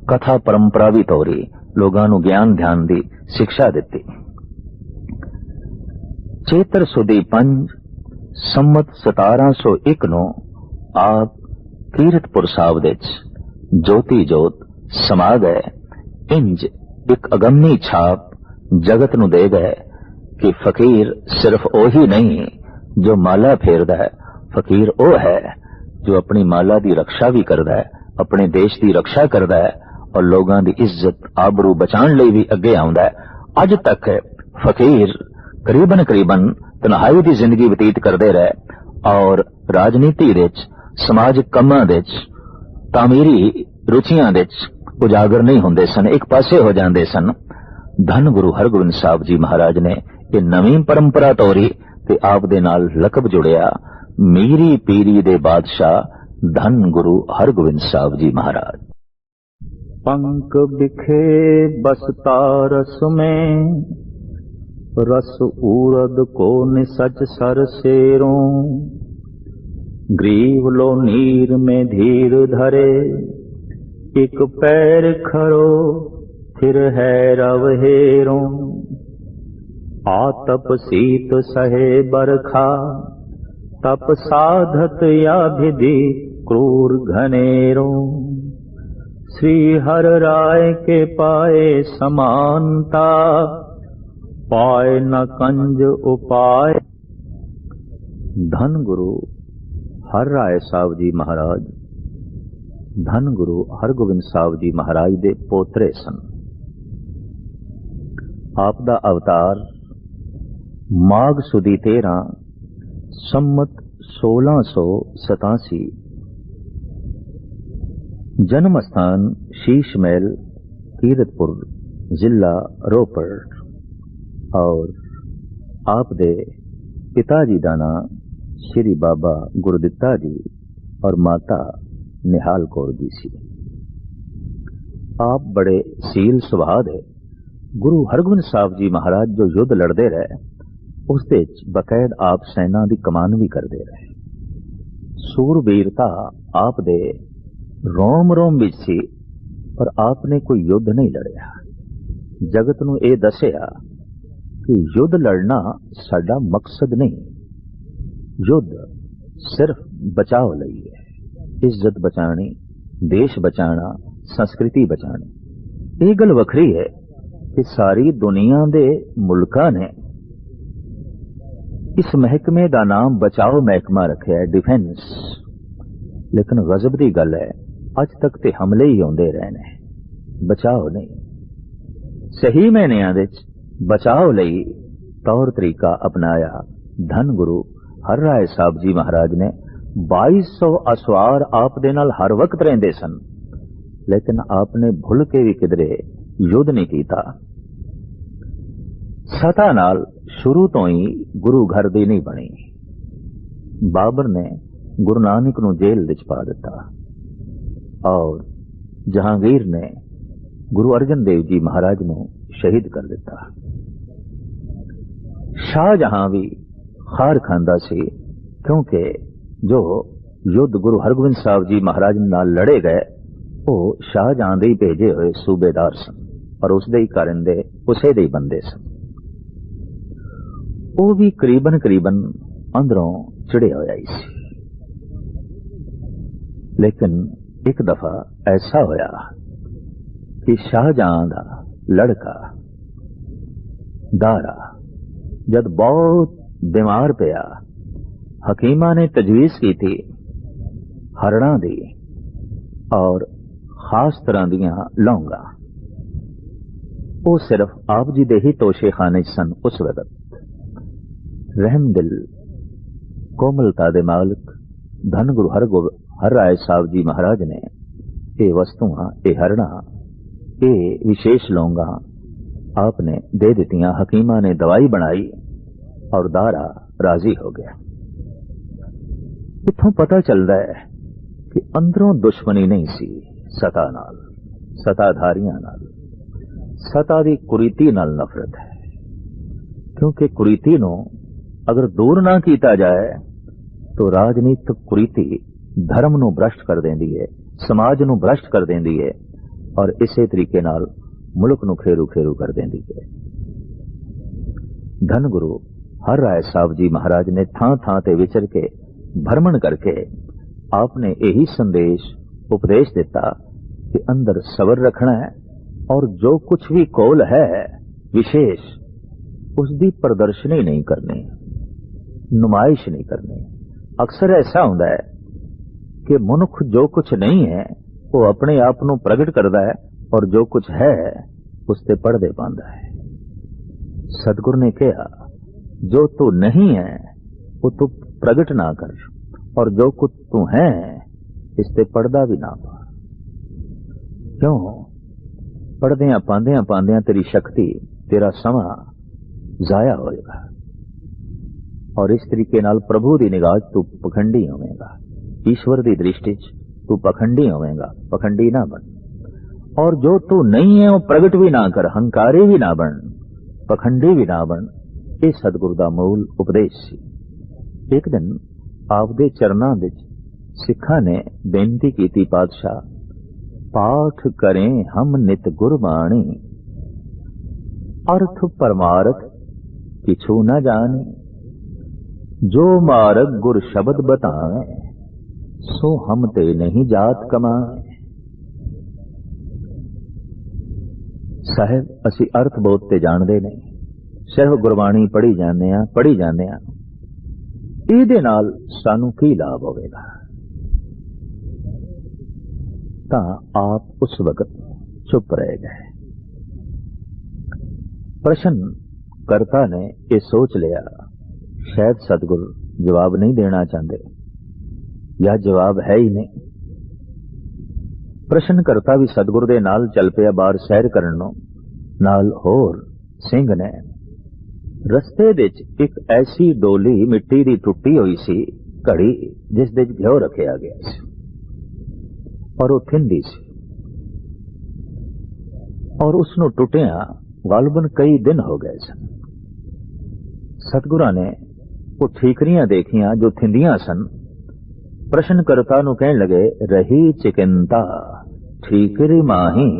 [SPEAKER 1] ਕਥਾ ਪਰੰਪਰਾ ਵੀ ਤੋਰੀ, ਲੋਕਾਂ ਨੂੰ ਗਿਆਨ ਧਿਆਨ ਦੀ ਸਿੱਖਿਆ ਦਿੱਤੀ। ਚੇਤਰ ਸੁਦੀ 5 ਸੰਮਤ 1701 ਨੂੰ ਆਪ ਕੀਰਤਪੁਰ ਸਾਹਿਬ ਵਿੱਚ ਜੋਤੀ ਜੋਤ ਸਮਾ ਗਏ। ਇੰਜ ਇੱਕ ਅਗੰਮੀ ਛਾਪ ਜਗਤ ਨੂੰ ਦੇ ਗਏ ਕਿ ਫਕੀਰ ਸਿਰਫ ਉਹੀ ਨਹੀਂ ਜੋ ਮਾਲਾ ਫੇਰਦਾ ਹੈ, ਫਕੀਰ ਉਹ ਹੈ ਜੋ ਆਪਣੀ ਮਾਲਾ ਦੀ ਰੱਖਿਆ ਵੀ ਕਰਦਾ ਹੈ, ਆਪਣੇ ਦੇਸ਼ ਦੀ ਰੱਖਿਆ ਕਰਦਾ ਹੈ ਔਰ ਲੋਕਾਂ ਦੀ ਇੱਜ਼ਤ ਆਬਰੂ ਬਚਾਉਣ ਲਈ ਵੀ ਅੱਗੇ ਆਉਂਦਾ ਹੈ। ਅੱਜ ਤੱਕ ਫਕੀਰ ਕਰੀਬਨ ਤਨਹਾਈ ਦੀ ਜ਼ਿੰਦਗੀ ਬਤੀਤ ਕਰਦੇ ਰਹੇ ਔਰ ਰਾਜਨੀਤੀ ਵਿੱਚ, ਸਮਾਜਿਕ ਕੰਮਾਂ ਵਿੱਚ, ਤਾਮੀਰੀ ਰੁਚੀਆਂ ਵਿੱਚ ਉਜਾਗਰ ਨਹੀਂ ਹੁੰਦੇ ਸਨ, ਇੱਕ ਪਾਸੇ ਹੋ ਜਾਂਦੇ ਸਨ। ਧੰਨ ਗੁਰੂ ਹਰਗੋਬਿੰਦ ਸਾਹਿਬ ਜੀ ਮਹਾਰਾਜ ਨੇ ਇਹ ਨਵੀਂ ਪਰੰਪਰਾ ਤੋਰੀ ਤੇ ਆਪ ਦੇ ਨਾਲ ਲਕਬ ਜੁੜਿਆ, ਮੀਰੀ ਪੀਰੀ ਦੇ ਬਾਦਸ਼ਾਹ ਧੰਨ ਗੁਰੂ ਹਰਗੋਬਿੰਦ ਸਾਹਿਬ ਜੀ ਮਹਾਰਾਜ। पंक बिखे बसता रस में, रस उरद को निसच सर सेरों, ग्रीव लो नीर में धीर धरे, एक पैर खड़ो फिर है रव हेरों, आतप सीत सहे बरखा, तप साधत या विधि क्रूर घनेरों, श्री हर राय के पाए समानता, पाए न कंज उपाय। धन गुरु हर राय साहब जी महाराज धन गुरु हरगोबिंद साहब जी महाराज दे पोतरे सन। आप दा अवतार माघ सुदी 13 संमत 1687। जन्म स्थान शीश महल कीरतपुर जिला रोपड़ और आप दे पिताजी का नाम श्री बाबा गुरदित्ता जी और माता निहाल कौर जी सी। आप बड़े सील सुभाव है। गुरु हरगोबिंद साहब जी महाराज जो युद्ध लड़ते रहे उस बकायद आप सेना की कमान भी करते रहे। सूरबीरता आप दे रोम रोम विच सी, पर आपने कोई युद्ध नहीं लड़िया। जगत नूं यह दसिया कि युद्ध लड़ना साडा मकसद नहीं, युद्ध सिर्फ बचाव लई है। इज्जत बचानी, देश बचाना, संस्कृति बचानी। ये गल वखरी है कि सारी दुनिया दे मुल्कां ने इस महकमे का नाम बचाव महकमा रखा है, डिफेंस। लेकिन गजब की गल है, अज तक ते हमले ही आते रहे ने, बचाव नहीं। सही महीनिਆਂ ਵਿੱਚ बचाव ਲਈ तौर तरीका अपनाया। धन गुरु हर राय साहब जी महाराज ने 2200 असवार आप दे नाल हर वक्त रहंदे सन, लेकिन आपने भुल के भी किधरे युद्ध नहीं किया। सता नाल शुरू तो ही गुरु घर दी नहीं बनी। बाबर ने गुरु नानक नूं जेल विच पा दिता और जहांगीर ने गुरु अर्जन देव जी महाराज नूं शहीद कर दिता। शाहजहां भी खार खांदा सी, क्योंकि जो युद्ध गुरु हरगोबिंद साहब जी महाराज नाल लड़े गए वो शाहजहां दे भेजे हुए सूबेदार सन और उसदे ही कारिंदे उसे दे बंदे सन। वो भी करीबन करीबन अंदरों चिड़िया होया ही सी। लेकिन एक दफा ऐसा होया कि शाहजहां दा लड़का दारा जब बहुत बीमार पिया, हकीमा ने तजवीज की थी हरड़ा दी और खास तरह दियां लौंगा। वो सिर्फ आप जी दे ही तोशे खाने सन। उस वक्त रहम दिल कोमलता दे मालिक धन गुरु हर राय साहब जी महाराज ने ये वस्तुआं, ये हरड़ा, ये विशेष लौंगा आपने दे दितियां। हकीमा ने दवाई बनाई और दारा राजी हो गया। इत्थों पता चलता है कि अंदरों दुश्मनी नहीं सी सता नाल, सताधारियां नाल। सता दी कुरीति नाल नफरत है, क्योंकि कुरीति नूं अगर दूर ना किया जाए तो राजनीतिक कुरीति धर्म नूं भ्रष्ट कर देंदी है, समाज नूं भ्रष्ट कर देंदी है और इसे तरीके नाल मुल्क नूं खेरू खेरू कर देंदी है। धन गुरु हर राय साहब जी महाराज ने थां थां ते विचर के भ्रमण करके आपने यही संदेश उपदेश दिता कि अंदर सबर रखना है और जो कुछ भी कोल है विशेष उसकी प्रदर्शनी नहीं करनी, नुमाइश नहीं करनी। अक्सर ऐसा होता है कि मनुख जो कुछ नहीं है वो अपने आप को प्रगट करता है और जो कुछ है उससे पर्दे पांदा है। सतगुरु ने कहा जो तू नहीं है वो तू प्रगट ना कर और जो कुछ तू है इससे पर्दा भी ना पा। क्यों? पढ़दियां पांदियां पांदियां तेरी शक्ति, तेरा समा जाया होएगा और इस तरीके नाल प्रभु की निगाह तू पखंडी होवेगा। ईश्वर की दृष्टि तू पखंडी होवेगा, पखंडी ना बन। और जो तू नहीं है वो प्रगट भी ना कर, हंकारी भी ना बन, पखंडी भी ना बन। ये सतगुरु दा मूल उपदेश सी। एक दिन आपदे चरनां विच सिखां ने बेनती की, पातशाह पाठ करें हम नित गुरबाणी, अर्थ परमार्थ किछु न जाने, जो मार्ग गुर शब्द बताए सो हम ते नहीं जात कमाए। साहिब असी अर्थ बोध ते जानदे नहीं, सिर्फ गुरबाणी पढ़ी जाने आ। इहदे नाल सानू की लाभ होवेगा? तां आप उस वक्त चुप रह गए। प्रश्न कर्ता ने यह सोच लिया शायद सतगुरु जवाब नहीं देना चाहते या जवाब है ही नहीं। प्रश्नकर्ता भी सतगुरु दे नाल चल पिया बाहर सैर करन नूं। नाल होर सिंह ने रस्ते विच एक ऐसी डोली मिट्टी दी टुटी हुई सी घड़ी जिस दे घिओ रखिया गया सी और वो थिंदी सी और उसनूं टुटिया गालबन कई दिन हो गए सन। सतगुरां ने वो ठीकरियां देखियां जो थिंदियां सन। प्रश्नकर्ता नूं कहण लगे रही चिकिंता ठीकरी माही,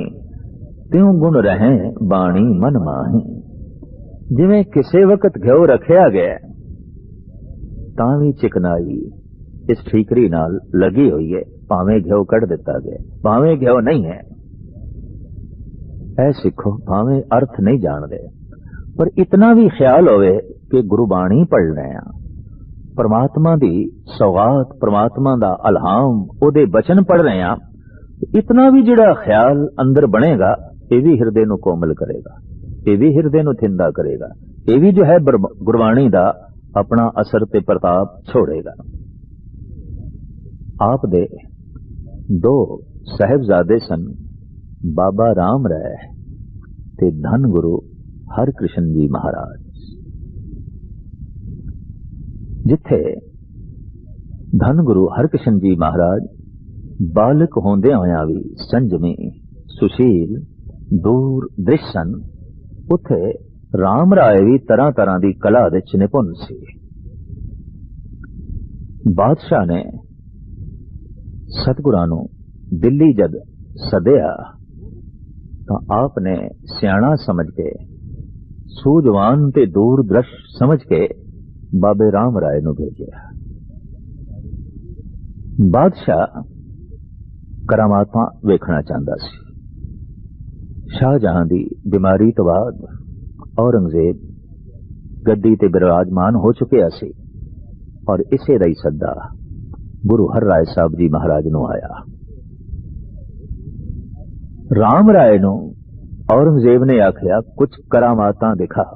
[SPEAKER 1] त्यों गुण रहे बाणी मन माही। जिवें किसी वक्त घिओ रखिया गया ਤਾਂ ਵੀ ਚਿਕਨਾਈ ਇਸ ਠੀਕਰੀ ਨਾਲ ਲੱਗੀ ਹੋਈ ਹੈ, ਭਾਵੇਂ ਘਿਓ ਕੱਢ ਦਿੱਤਾ ਗਿਆ, ਭਾਵੇਂ ਘਿਓ ਨਹੀਂ ਹੈ। ਇਹ ਸਿੱਖੋ, ਭਾਵੇਂ ਅਰਥ ਨਹੀਂ ਜਾਣਦੇ, ਪਰ ਇਤਨਾ ਵੀ ਖਿਆਲ ਹੋਵੇ ਕਿ ਗੁਰਬਾਣੀ ਪੜ੍ਹਨਾ ਆ, परमात्मा दी सौगात, परमात्मा दा अलहाम, ओदे बचन पढ़ रहे हैं। इतना भी जिहड़ा ख्याल अंदर बनेगा, ये भी हिरदे नूं कोमल करेगा, ये भी हिरदे नूं थिंदा करेगा, ये भी जो है गुरबाणी दा अपना असर ते प्रताप छोड़ेगा। आप दे दो साहिबजादे सन, बाबा राम राय ते धन गुरु हरकृष्ण जी महाराज। जिथे धन गुरु हरकृष्ण जी महाराज बालक होंदे होया भी संजमी, सुशील, दूर दृश सन, उथे राम राय भी तरह तरह की कला दे निपुण सी। बादशाह ने सतगुरां नूं दिल्ली जद सदया तो आपने सियाणा समझ के, सूझवान ते दूर दृश समझ के बाबे राम राय नूं भेजिया। बादशाह करामातां वेखना चाहता सी। शाहजहां दी बीमारी तो बाद औरंगजेब गद्दी ते विराजमान हो चुकिया सी और इसे दा ही सद्दा गुरु हर राय साहब जी महाराज नूं आया। राम राय नूं औरंगजेब ने आखिया, कुछ करामातां दिखा।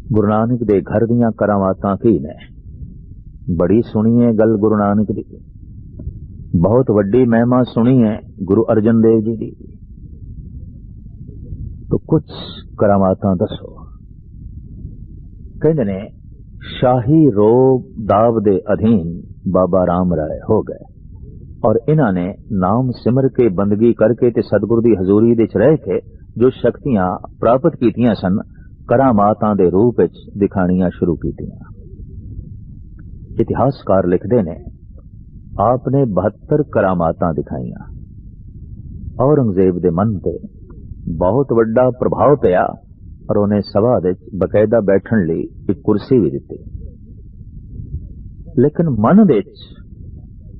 [SPEAKER 1] गुरु नानक दे घर दियां करामातां की ने? बड़ी सुनी है गल गुरु नानक दी, बहुत वड्डी महिमा सुनी है गुरु अर्जन देव जी दी, तो कुछ करामातां दसो। कहंदे ने शाही रोब दाव दे अधीन बाबा राम राय हो गए और इन्हां ने नाम सिमर के बंदगी करके ते सतगुरु दी हजूरी दे च रह के जो शक्तियां प्राप्त कीतियां सन, करामातां दे रूप विच दिखाणियां शुरू कीतियां। इतिहासकार लिखदे ने आपने 72 करामातां दिखाइयां। औरंगजेब दे मन ते बहुत वड्डा प्रभाव पिया और उन्हें सभा दे बकायदा बैठण लई एक कुर्सी भी दिती, लेकिन मन दे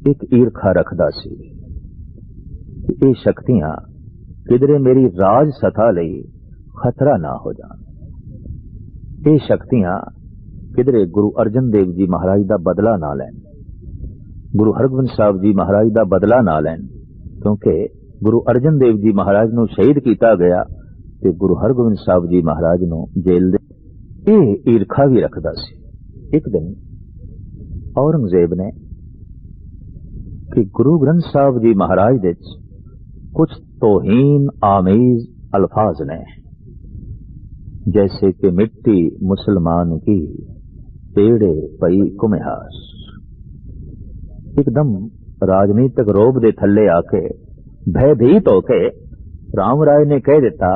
[SPEAKER 1] एक ईरखा रखदा सी कि ये शक्तियां किधरे मेरी राज सथा लई खतरा ना हो जान। ये शक्तियां किधरे गुरु अर्जन देव जी महाराज का बदला ना लैन, गुरु हरगोबिंद साहब जी महाराज का बदला ना लैन, क्योंकि गुरु अर्जन देव जी महाराज नूं शहीद किया गया ते गुरु हरगोबिंद साहब जी महाराज नूं जेल दे। ये ईरखा भी रखदा सी। एक दिन औरंगजेब ने कि गुरु ग्रंथ साहब जी महाराज दे कुछ तोहीन आमीज अल्फाज ने, जैसे कि मिट्टी मुसलमान की पेड़े पई कुम्हास। एकदम राजनीतिक रोब दे थल्ले आके भयभीत होके राम राय ने कह दिता,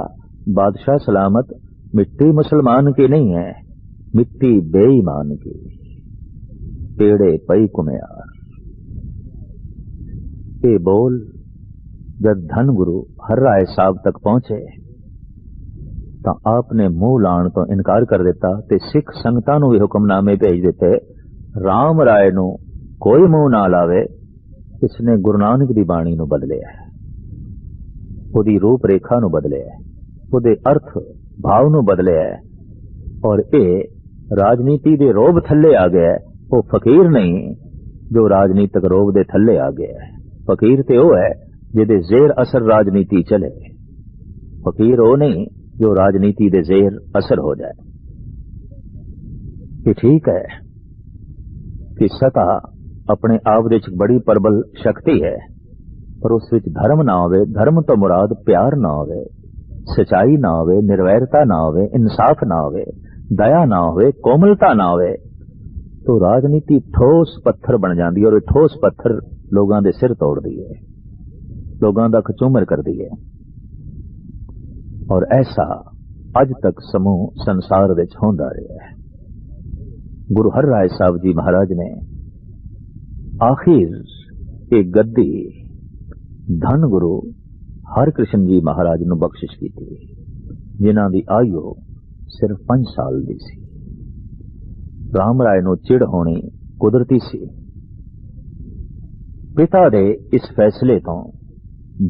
[SPEAKER 1] बादशाह सलामत, मिट्टी मुसलमान की नहीं है, मिट्टी बेईमान की, पेड़े पई कुम्हास। ये बोल जब धन गुरु हर राय साहब तक पहुंचे तो आपने मुंह लाण तो इनकार कर दिता ते सिख संगतां नूं भी हुक्मनामे भेज दिते, राम राय नूं कोई मुंह ना लावे, इसने गुरु नानक दी बाणी नूं बदलिया, उहदी रूप रेखा नूं बदलिया, उहदे अर्थ भाव नूं बदलिया और ये राजनीति दे रोब थल्ले आ गया। वो फकीर नहीं जो राजनीतिक रोब दे थल्ले आ गया है। फकीर ते वो है जिहदे जेर असर राजनीति चले, फकीर वो नहीं जो राजनीति दे जेर असर हो जाए। ये ठीक है कि सत्ता अपने आप दे बड़ी प्रबल शक्ति है, पर उस विच धर्म ना होवे, धर्म तो मुराद प्यार ना होवे, सच्चाई ना होवे, निर्वैरता ना होवे, इंसाफ ना होवे, दया ना होवे, कोमलता ना होवे, तो राजनीति ठोस पत्थर बन जाती है और ठोस पत्थर लोगों के सिर तोड़ दी है, लोगों का कचूमर कर दी है। और ऐसा अज तक समूह संसार विच होंदा रहा है। गुरु हर राय साहब जी महाराज ने आखिर एक गद्दी धन गुरु हरकृष्ण जी महाराज नूं बख्शिश की थी, जिन्हां दी आयु सिर्फ 5 साल दी सी। राम राय नूं चिड़ होनी कुदरती सी। पिता दे इस फैसले तो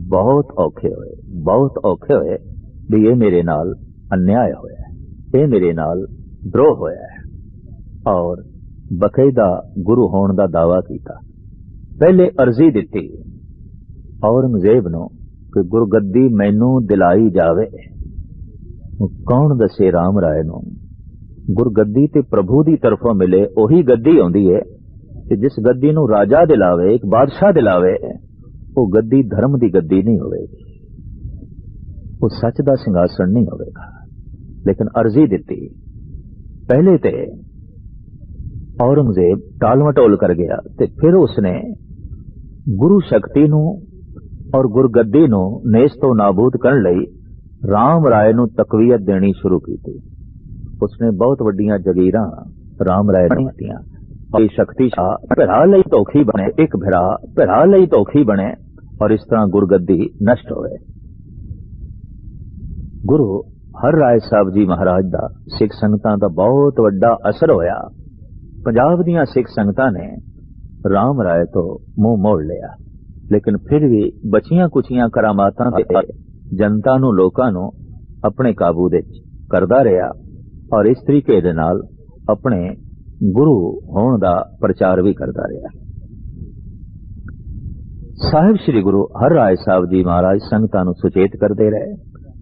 [SPEAKER 1] बहुत औखे होए भी ये मेरे नाल अन्याय होया है, ये मेरे नाल द्रोह होया है, और बकायदा गुरु होने का दावा किया। पहले अर्जी दी औरंगजेब नूं कि गुरगद्दी मैनू दिलाई जावे। कौन दसे राम राय नूं गुरगद्दी ते प्रभु की तरफों मिले ओही गद्दी आउंदी है कि जिस गद्दी नूं राजा दिलावे, एक बादशाह दिलावे, वो गद्दी धर्म की गद्दी नहीं होवेगी, वो सच का सिंघासन नहीं होवेगा। लेकिन अर्जी दी, पहले ते औरंगजेब टाल मटोल कर गया, ते फिर उसने गुरु शक्ति नूं और गुरगद्दी नूं नेस तो नाबूद करने लई राम राय नूं तकवीयत देनी शुरू की। उसने बहुत वड्डियां जगीरां राम राय नूं दित्तियां। शक्ति भिरा लई धोखी बने, एक भिरा भिरा लई धोखी बने, और इस तरह गुरगद्दी नष्ट होवे। गुरु हर राय साहब जी महाराज दा सिख संगतां दा बहुत वड्डा असर होया। पंजाब दीयां सिख संगतां ने राम राय तो मुंह मोड़ लिया, लेकिन फिर भी बचियां कुछियां करामातां ते जनता नूं लोकां नूं अपने काबू दे करदा रहा, और इस तरीके दे नाल अपने गुरु होने का प्रचार भी करता रहा। साहिब श्री गुरु हर राय साहब जी महाराज संगतां नूं सुचेत करते रहे,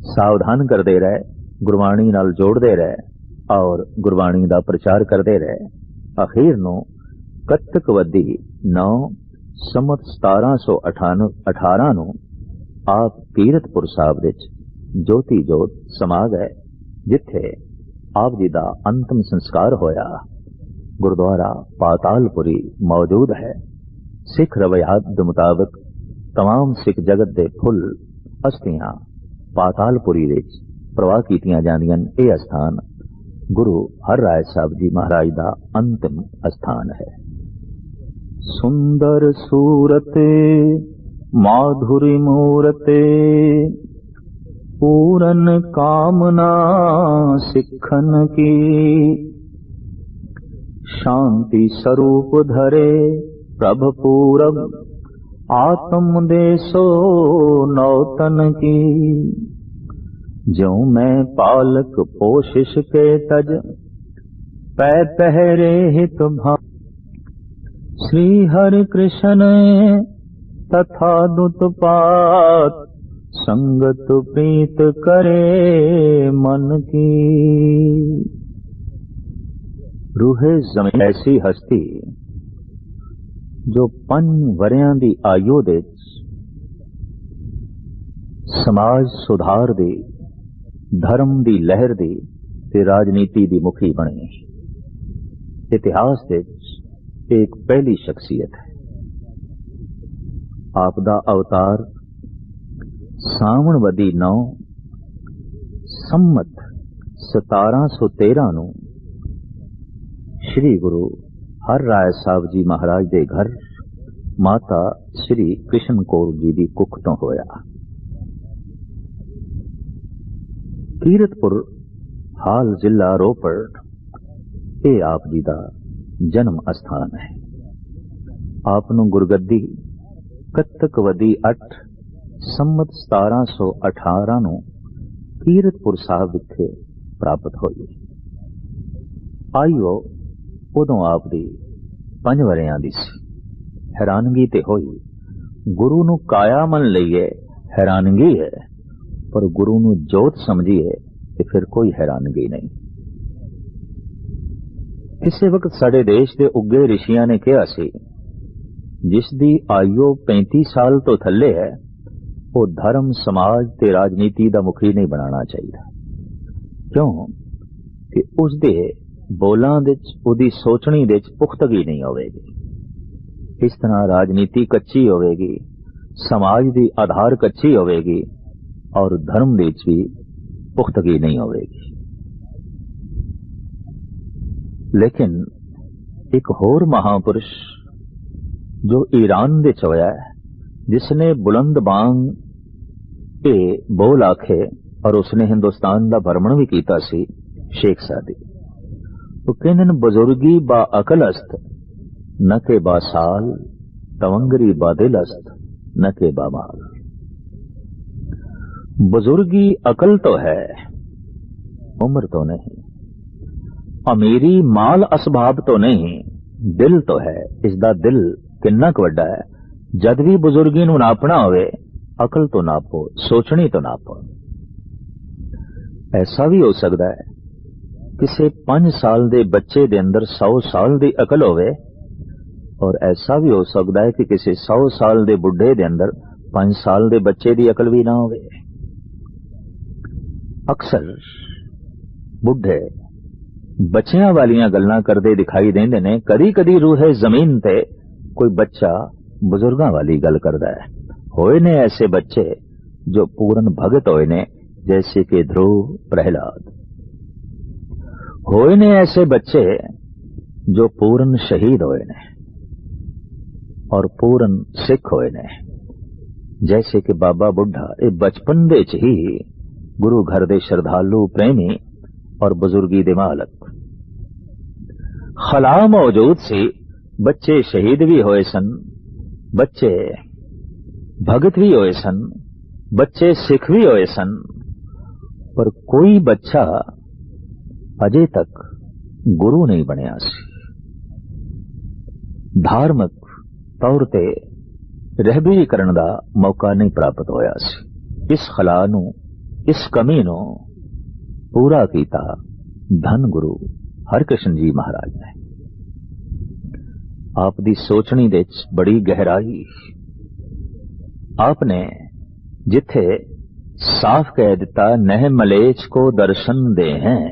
[SPEAKER 1] सावधान करते रहे, गुरबाणी नाल जोड़ते रहे, और गुरबाणी का प्रचार करते रहे। अखीर नूं कत्तक वदी 9 संमत 1718 नूं आप कीरतपुर साहब विच जोती जोत समा गए, जिथे आप जी का अंतिम संस्कार होया। गुरुद्वारा पातालपुरी मौजूद है। सिख रवायत के मुताबिक तमाम सिख जगत के फुल अस्थियां पातालपुरी विच प्रवाह कीतियां जांदियां। यह स्थान गुरु हर राय साहब जी महाराज का अंतिम स्थान है। सुंदर सूरते माधुरी मूरते पूरन कामना सिखन की, शांति स्वरूप धरे प्रभ पूरब आत्म देसो नौतन की। ज्यों मैं पालक पोषिश के तज पै पहरे हित भा, श्री हरि कृष्ण तथा दुतपात संगत प्रीत करे मन की। रूहे जमीन ऐसी हस्ती जो 5 वरियां दी आयु दे समाज सुधार दी, धर्म दी लहर दी ते राजनीति दी मुखी बनी। इतिहास दे एक पहली शख्सियत है। आपदा अवतार सावण वदी 9 संमत 1713 नूं श्री गुरु हर राय साहब जी महाराज दे घर माता श्री कृष्ण कौर जी की कुख तो होया। कीरतपुर हाल जिला रोपड़ ये आप जी का जन्म स्थान है। आपनों गुरगद्दी कत्तक वदी 8 संमत 1718 नूं कीरतपुर साहब विखे प्राप्त हुई। आइयो उदों आप दी 5 वरियां दी सी। हैरानगी ते होई। गुरु नूं काया मन लईए हैरानगी है, पर गुरु नूं जोत समझिए ते फिर कोई हैरानगी नहीं। किसी वक्त साडे देश के उगे ऋषियां ने कहा सी, जिस दी आयु 35 साल तो थले है, वो धर्म समाज ते राजनीति का मुखी नहीं बनाना चाहिए। क्यों कि उसदे बोलां विच उहदी सोचणी विच पुख्तगी नहीं होवेगी। इस तरह राजनीति कच्ची होवेगी, समाज की आधार कच्ची होवेगी, और धर्म विच भी पुख्तगी नहीं होवेगी। लेकिन एक होर महापुरुष जो ईरान विच होया है, जिसने बुलंद बांग के बोल आखे और उसने हिंदुस्तान का भ्रमण भी किया सी, शेख सादी। वो कहते हैं बुजुर्गी बा अकल अस्त न के बा साल, तवंगरी बा दिल अस्त न के बा माल। बुजुर्गी अकल तो है, उम्र तो नहीं। अमीरी माल असबाब तो नहीं, दिल तो है। इसदा दिल किन्ना क वड्डा है। जद भी बुजुर्गी नूं नापना होवे, अकल तो नापो, सोचनी तो नापो। ऐसा भी हो सकता है किसी 5 साल दे बच्चे दे अंदर 100 साल दी अकल होवे, और ऐसा भी हो सकता है कि किसी 100 साल दे बुढ़े दे अंदर 5 साल दे बच्चे दी अकल भी ना होवे। अक्सर बुढ़े बच्चियां वालियां गल्लां करदे दिखाई देंदे ने। कदी कदी रूहे जमीन ते कोई बच्चा बुजुर्गां वाली गल करदा है। होए ने ऐसे बच्चे जो पूर्ण भगत होए ने, जैसे कि ध्रुव, प्रहलाद। होए ने ऐसे बच्चे जो पूर्ण शहीद होए ने और पूर्ण सिख होए ने, जैसे कि बाबा बुढ़ा। ये बचपन दे च ही गुरु घर दे श्रद्धालु, प्रेमी और बुजुर्गी दे मालक। खला मौजूद सी, बच्चे शहीद भी होए सन, बच्चे भगत भी होए सन, बच्चे सिख भी होए सन, पर कोई बच्चा अजे तक गुरु नहीं बनिया सी। धार्मिक तौर ते रहबरी करन दा मौका नहीं प्राप्त होया सी। इस खला नू, इस कमी नू पूरा कीता धन गुरु हरकृष्ण जी महाराज ने। आप दी सोचनी दे च बड़ी गहराई। आपने जिथे साफ कह दिता नह मलेच को दर्शन दे हैं,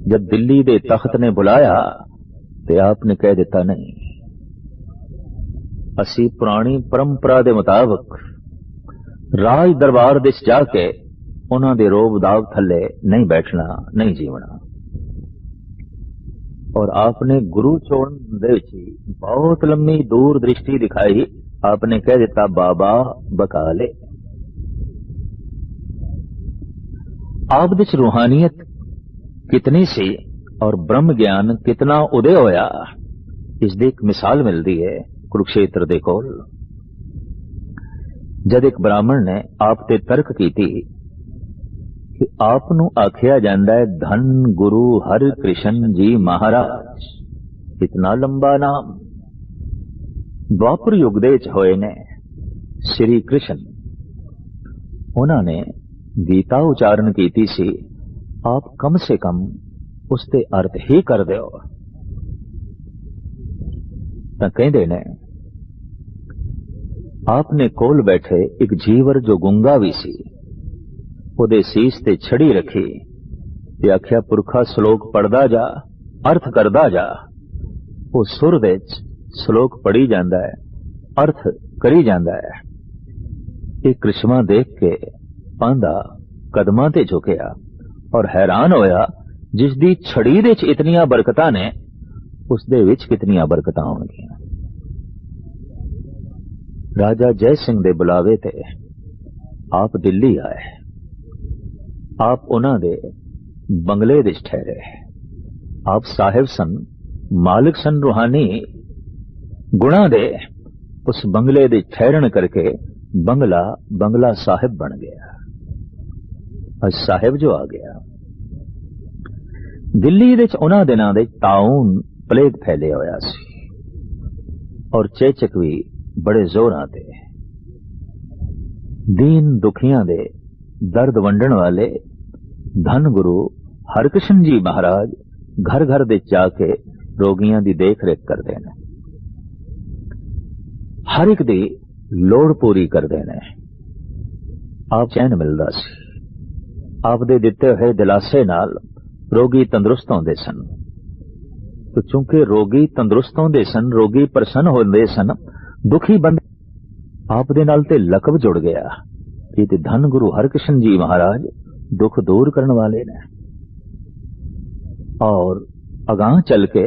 [SPEAKER 1] जब दिल्ली दे तख्त ने बुलाया तो आपने कह दिता नहीं, असी पुरानी परंपरा दे मुताबिक राज दरबार दे जाके उन्हां दे रोब दाव थले नहीं बैठना, नहीं जीवना। और आपने गुरु चोण दे बहुत लंबी दूर दृष्टि दिखाई। आपने कह दिता बाबा बकाले। आप विच रूहानियत कितनी सी और ब्रह्म ज्ञान कितना उदय होया, इसदी एक मिसाल मिलती है कुरुक्षेत्र दे कोल। जद एक ब्राह्मण ने आप ते तर्क की कि आप नू आखिया जांदा है धन गुरु हर कृष्ण जी महाराज, इतना लंबा नाम। द्वापर युग दे च होए ने श्री कृष्ण। उन्होंने गीता उचारण की सी, आप कम से कम उसते अर्थ ही कर दो। तां कहंदे ने आपने कोल बैठे एक जीवर जो गुंगा भी सी, ਉਹਦੇ ਸੀਸ ਤੇ ਛੜੀ ਰੱਖੀ ਤੇ ਆਖਿਆ ਪੁਰਖਾ ਸ਼ਲੋਕ ਪੜਦਾ ਜਾ, ਅਰਥ ਕਰਦਾ ਜਾ। ਉਹ ਸੁਰ ਦੇ ਵਿੱਚ ਸ਼ਲੋਕ ਪੜੀ ਜਾਂਦਾ ਹੈ, ਅਰਥ ਕਰੀ ਜਾਂਦਾ ਹੈ। ਇਹ ਕ੍ਰਿਸ਼ਮਾ ਦੇਖ ਕੇ ਪਾਂਦਾ ਕਦਮਾਂ ਤੇ ਝੁਕਿਆ ਔਰ ਹੈਰਾਨ ਹੋਇਆ, ਜਿਸ ਦੀ ਛੜੀ ਦੇ ਵਿੱਚ ਇਤਨੀਆਂ ਬਰਕਤਾਂ ਨੇ, ਉਸ ਦੇ ਵਿੱਚ ਕਿਤਨੀਆਂ ਬਰਕਤਾਂ ਹੋਣਗੀਆਂ। ਰਾਜਾ ਜੈ ਸਿੰਘ ਦੇ ਬੁਲਾਵੇ ਤੇ ਆਪ ਦਿੱਲੀ ਆਏ। आप उन्होंने बंगले विच ठहरे। आप साहिब सन, मालिक सन रूहानी गुणा दे। उस बंगले दे ठहरन करके बंगला बंगला साहिब बन गया। आज साहिब जो आ गया। दिल्ली विच उन्हां दिनां दे ताउन प्लेग फैले होया सी और चेचक भी बड़े जोरां ते। दीन दुखियां दे दर्द वंडण वाले धन गुरु हरकृष्ण जी महाराज घर घर दे जाके रोगियां दी देख रेख करते हैं, हर एक दी लोड़ पूरी करते हैं। आप चैन मिलदा सी। आप दे दिते हुए दिलासे नाल रोगी तंदुरुस्त होंदे सन। तो चूंकि रोगी तंदुरुस्त होंदे सन, रोगी प्रसन्न होंदे सन, दुखी बंदे आप दे नाल ते लकब जुड़ गया कि ते धन गुरु हरकृष्ण जी महाराज दुख दूर करने वाले ने। और अगां चल के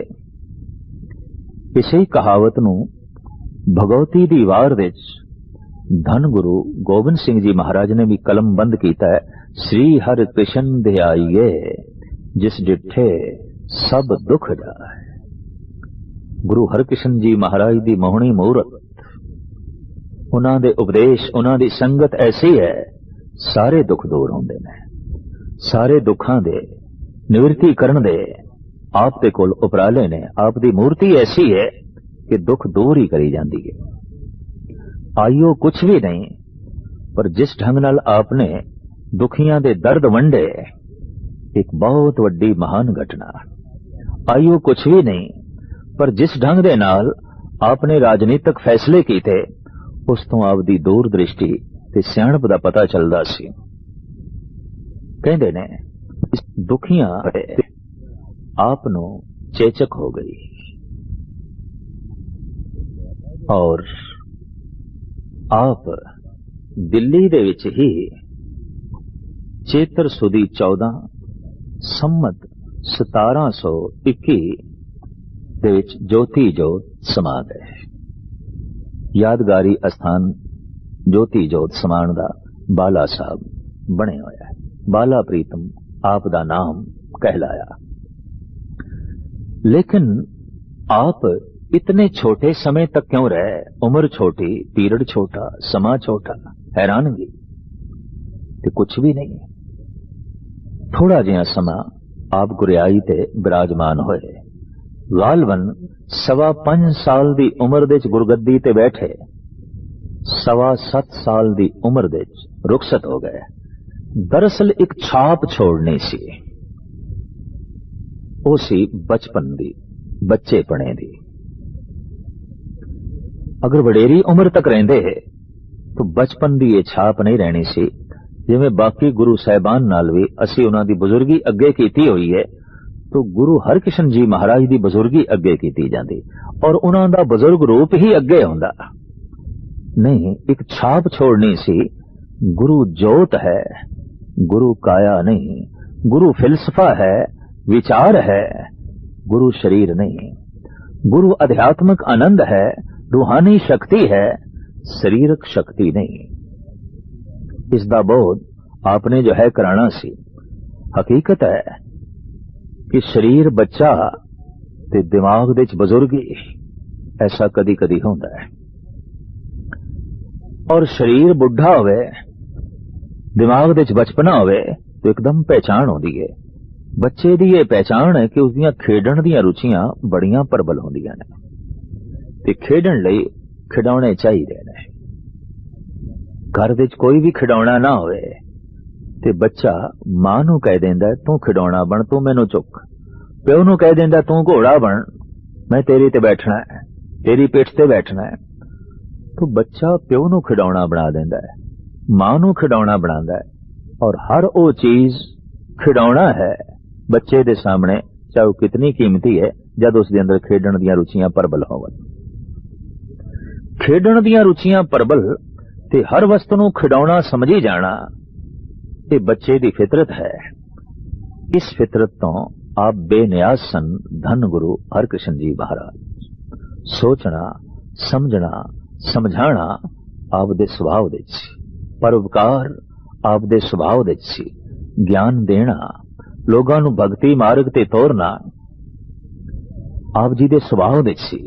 [SPEAKER 1] इसी कहावत नू भगवती दी वार विच धन गुरु गोबिंद सिंह जी महाराज ने भी कलम बंद किया है। श्री हर कृष्ण ध्याइए जिस डिठे सब दुख जाए। गुरु हरकृष्ण जी महाराज दी मोहनी मूरत, उन्हां दे उपदेश, उन्हां दी संगत ऐसी है, सारे दुख दूर होंदे ने। सारे दुखां दे निवृत्ति करन दे आप दे कोल उपराले ने। आप दी मूर्ति ऐसी है कि दुख दूर ही करी जाती है। आइयो कुछ भी नहीं, पर जिस ढंग नाल आपने दुखियां दे दर्द वंडे, एक बहुत वड्डी महान घटना। आइयो कुछ भी नहीं, पर जिस ढंग दे नाल आपने राजनीतिक फैसले कीते, उस तो आप दी दूर दृष्टि ते सियाणप दा पता चलदा सी। कहंदे ने दुखियां आप नूं चेचक हो गई और आप दिल्ली दे विच ही चेतर सुदी 14 संमत 1721 दे विच ज्योति जोत समा गए। यादगारी अस्थान ज्योति जोत समान दा बाला साहब बने होया है। बाला प्रीतम आप दा नाम कहलाया। लेकिन आप इतने छोटे समय तक क्यों रहे? उम्र छोटी, पीरियड छोटा, समा छोटा, हैरानगी ते कुछ भी नहीं। थोड़ा जिहा समा आप गुरियाई ते विराजमान होए। गालवन 5.25 साल दी उम्र दे गुरगद्दी ते बैठे, 7.25 साल दी उम्र दे रुखसत हो गए। दरअसल एक छाप छोड़नी सी, ਉਹ ਸੀ बचपन दी, बच्चेपने दी। अगर वडेरी उम्र तक रहिंदे तो बचपन दी ये छाप नहीं रहनी सी। जिवें बाकी गुरु साहिबान नाल भी असी उन्हां दी बुजुर्गी अगे कीती होई है, तो गुरु हरकृष्ण जी महाराज दी बुजुर्गी अगे कीती जांदी और उन्हां दा बुजुर्ग रूप ही अगे हुंदा। नहीं, एक छाप छोड़नी सी। गुरु जोत है, गुरु काया नहीं। गुरु फिलसफा है, विचार है, गुरु शरीर नहीं। गुरु आध्यात्मिक आनंद है, रूहानी शक्ति है, शरीरक शक्ति नहीं। इसका बोध आपने जो है कराना सी। हकीकत है कि शरीर बच्चा ते दिमाग दे बुजुर्गी, ऐसा कदी कदी होंदा है। और शरीर बुढ़ा होवे, दिमाग दे बचपना होवे तो एकदम पहचान होंदी है। बच्चे दी ये पहचान है कि उसदियां खेडण दियां रुचियां बड़ियां प्रबल होंदियां ने ते खेडण लई खिडौणे चाहिए ने। घर विच कोई भी खिडौना ना होवे ते बच्चा मां नूं कह देंदा तू खिडौना बन, तू मैनू चुक। प्यो नूं कह देंदा तू घोड़ा बन, मैं तेरे ते बैठना है, तेरी पिठ ते बैठना है। तो बच्चा प्यो नूं खिडौना बना देंदा है, मां नूं खिडौना बनांदा है। और हर वो चीज खिडौना है बच्चे दे सामने, चाहे वो कितनी कीमती है, जद उसके अंदर खेडण दियां रुचियां प्रबल होवन। खेडण दियां रुचियां प्रबल ते हर वस्तु नूं खिडौना समझी जाना ये बच्चे दी फितरत है। इस फितरत तो आप बेनियाज सन धन गुरु हरकृष्ण जी महाराज। सोचना, समझना, समझाना आप दे स्वभाव दे सी, परोपकार आप दे स्वभाव दे सी, ज्ञान देना, लोगां नूं भगती मार्ग ते तोरना आप जी दे स्वभाव दे सी।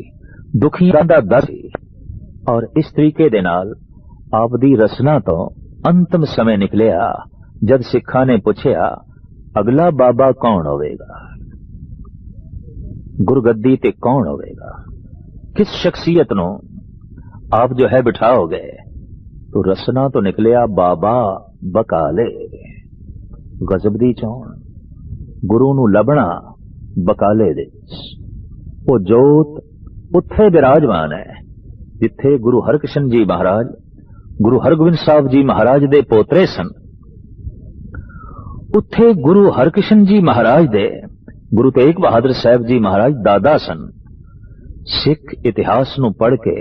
[SPEAKER 1] दुखियां दा दर्द और इस तरीके दे नाल आप दी रसना तो अंतिम समय निकलिया जद सिखा ने पूछया अगला बाबा कौन होवेगा, गुरगद्दी ते कौन होवेगा, किस शख्सियत नूं आप जो है बिठाओगे। तो रसना तो निकलिया बाबा बकाले। गजब दी चोण, गुरु नूं लभना बकाले दे। वो जोत उत्थे विराजमान है जिथे गुरु हरकृष्ण जी महाराज, गुरु हरगोबिंद साहब जी महाराज दे पोतरे सन। उत्थे गुरु हरकृष्ण जी महाराज दे गुरु तेग बहादुर साहब जी महाराज दादा सन। सिख इतिहास नूं पढ़ के,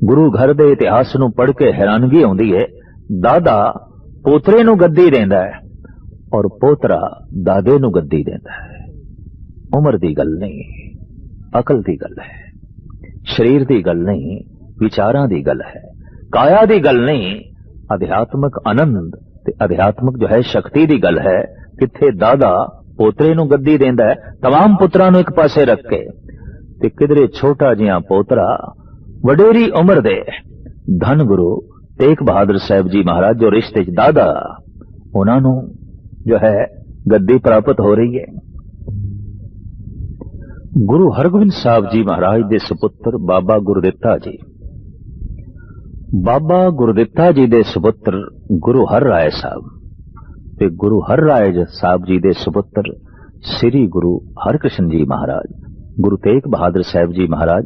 [SPEAKER 1] गुरु घर दे इतिहास नूं पढ़ के हैरानगी आउंदी है। दादा पोतरे नूं गद्दी देंदा है और पोतरा दादे नूं गद्दी देंदा है। उम्र दी गल नहीं, अकल दी गल है, शरीर दी गल नहीं, विचारां दी गल है, काया दी गल नहीं, आध्यात्मिक आनंद ते आध्यात्मिक जो है शक्ति दी गल है। किथे दादा ਪੋਤਰੇ ਨੂੰ ਗੱਦੀ ਦਿੰਦਾ ਹੈ, तमाम ਪੁੱਤਰਾਂ ਨੂੰ ਇੱਕ ਪਾਸੇ ਰੱਖ ਕੇ, ਤੇ ਕਿਧਰੇ ਛੋਟਾ ਜਿਹਾ ਪੋਤਰਾ ਵਡੇਰੀ ਉਮਰ ਦੇ ਧੰਨ ਗੁਰੂ ਤੇਗ ਬਹਾਦਰ ਸਾਹਿਬ ਜੀ ਮਹਾਰਾਜ ਜੋ ਰਿਸ਼ਤੇ ਚ ਦਾਦਾ, ਉਹਨਾਂ ਨੂੰ ਜੋ ਹੈ ਗੱਦੀ ਪ੍ਰਾਪਤ ਹੋ ਰਹੀ ਹੈ। ਗੁਰੂ ਹਰਗੋਬਿੰਦ ਸਾਹਿਬ ਜੀ ਮਹਾਰਾਜ ਦੇ ਸੁਪੁੱਤਰ ਬਾਬਾ ਗੁਰਦਿੱਤਾ ਜੀ, ਬਾਬਾ ਗੁਰਦਿੱਤਾ ਜੀ ਦੇ ਸੁਪੁੱਤਰ ਗੁਰੂ ਹਰ ਰਾਏ ਸਾਹਿਬ, ਤੇ ਗੁਰੂ ਹਰ ਰਾਏ ਸਾਹਿਬ ਜੀ ਦੇ ਸੁਪੁੱਤਰ ਸ੍ਰੀ ਗੁਰੂ ਹਰਕ੍ਰਿਸ਼ਨ ਜੀ ਮਹਾਰਾਜ, ਗੁਰੂ ਤੇਗ ਬਹਾਦਰ ਸਾਹਿਬ ਜੀ ਮਹਾਰਾਜ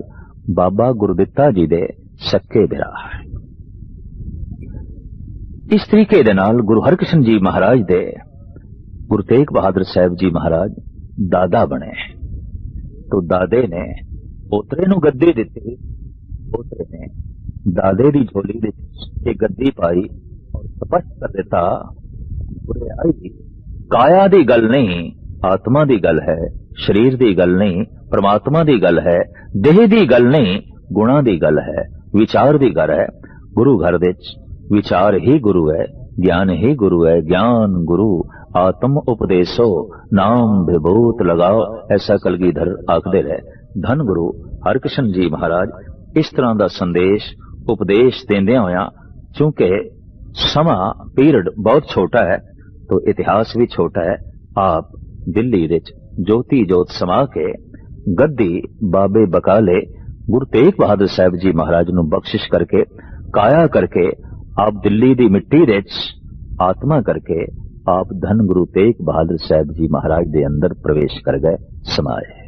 [SPEAKER 1] ਬਾਬਾ ਗੁਰਦਿੱਤਾ ਜੀ ਦੇ ਸੱਕੇ ਭਰਾ। ਇਸ ਤਰੀਕੇ ਦੇ ਨਾਲ ਗੁਰੂ ਹਰਕ੍ਰਿਸ਼ਨ ਜੀ ਮਹਾਰਾਜ ਦੇ ਗੁਰੂ ਤੇਗ ਬਹਾਦਰ ਸਾਹਿਬ ਜੀ ਮਹਾਰਾਜ ਦਾਦਾ ਬਣੇ। तो दादे ने पोतरे ਨੂੰ ਗੱਦੀ ਦਿੱਤੀ, पोतरे ने दादे ਦੀ ਝੋਲੀ ਵਿੱਚ ਇਹ ਗੱਦੀ ਪਾਈ ਔਰ ਸਪਸ਼ਟ ਕਰ ਦਿੱਤਾ, ਬੁਰੇ ਆਈ ਕਾਇਆ ਦੀ ਗੱਲ ਨਹੀਂ, ਆਤਮਾ ਦੀ ਗੱਲ ਹੈ, ਸਰੀਰ ਦੀ ਗੱਲ ਨਹੀਂ, परमात्मा ਦੀ ਗੱਲ ਹੈ, ਦੇਹ ਦੀ ਗੱਲ ਨਹੀਂ, ਗੁਣਾਂ ਦੀ ਗੱਲ ਹੈ, ਵਿਚਾਰ ਦੀ ਗੱਲ ਹੈ। ਗੁਰੂ ਘਰ ਵਿੱਚ ਵਿਚਾਰ ਹੀ ਗੁਰੂ ਹੈ, ਗਿਆਨ ਹੀ ਗੁਰੂ ਹੈ, ਗਿਆਨ ਗੁਰੂ आत्म उपदेशो नाम विभूत लगाओ, ऐसा कलगीधर आखदे रहे। धन गुरु हरकृष्ण जी महाराज इस तरह का संदेश उपदेश देंदियां होया, चूंकि समा पीरियड बहुत छोटा है तो इतिहास भी छोटा है, आप दिल्ली विच ज्योति जोत समा के गद्दी बाबे बकाले गुरु तेग बहादुर साहब जी महाराज नूं बख्शिश करके काया करके आप दिल्ली दी मिट्टी विच आत्मा करके आप धन गुरु तेग बहादुर साहब जी महाराज के अंदर प्रवेश कर गए, समाए।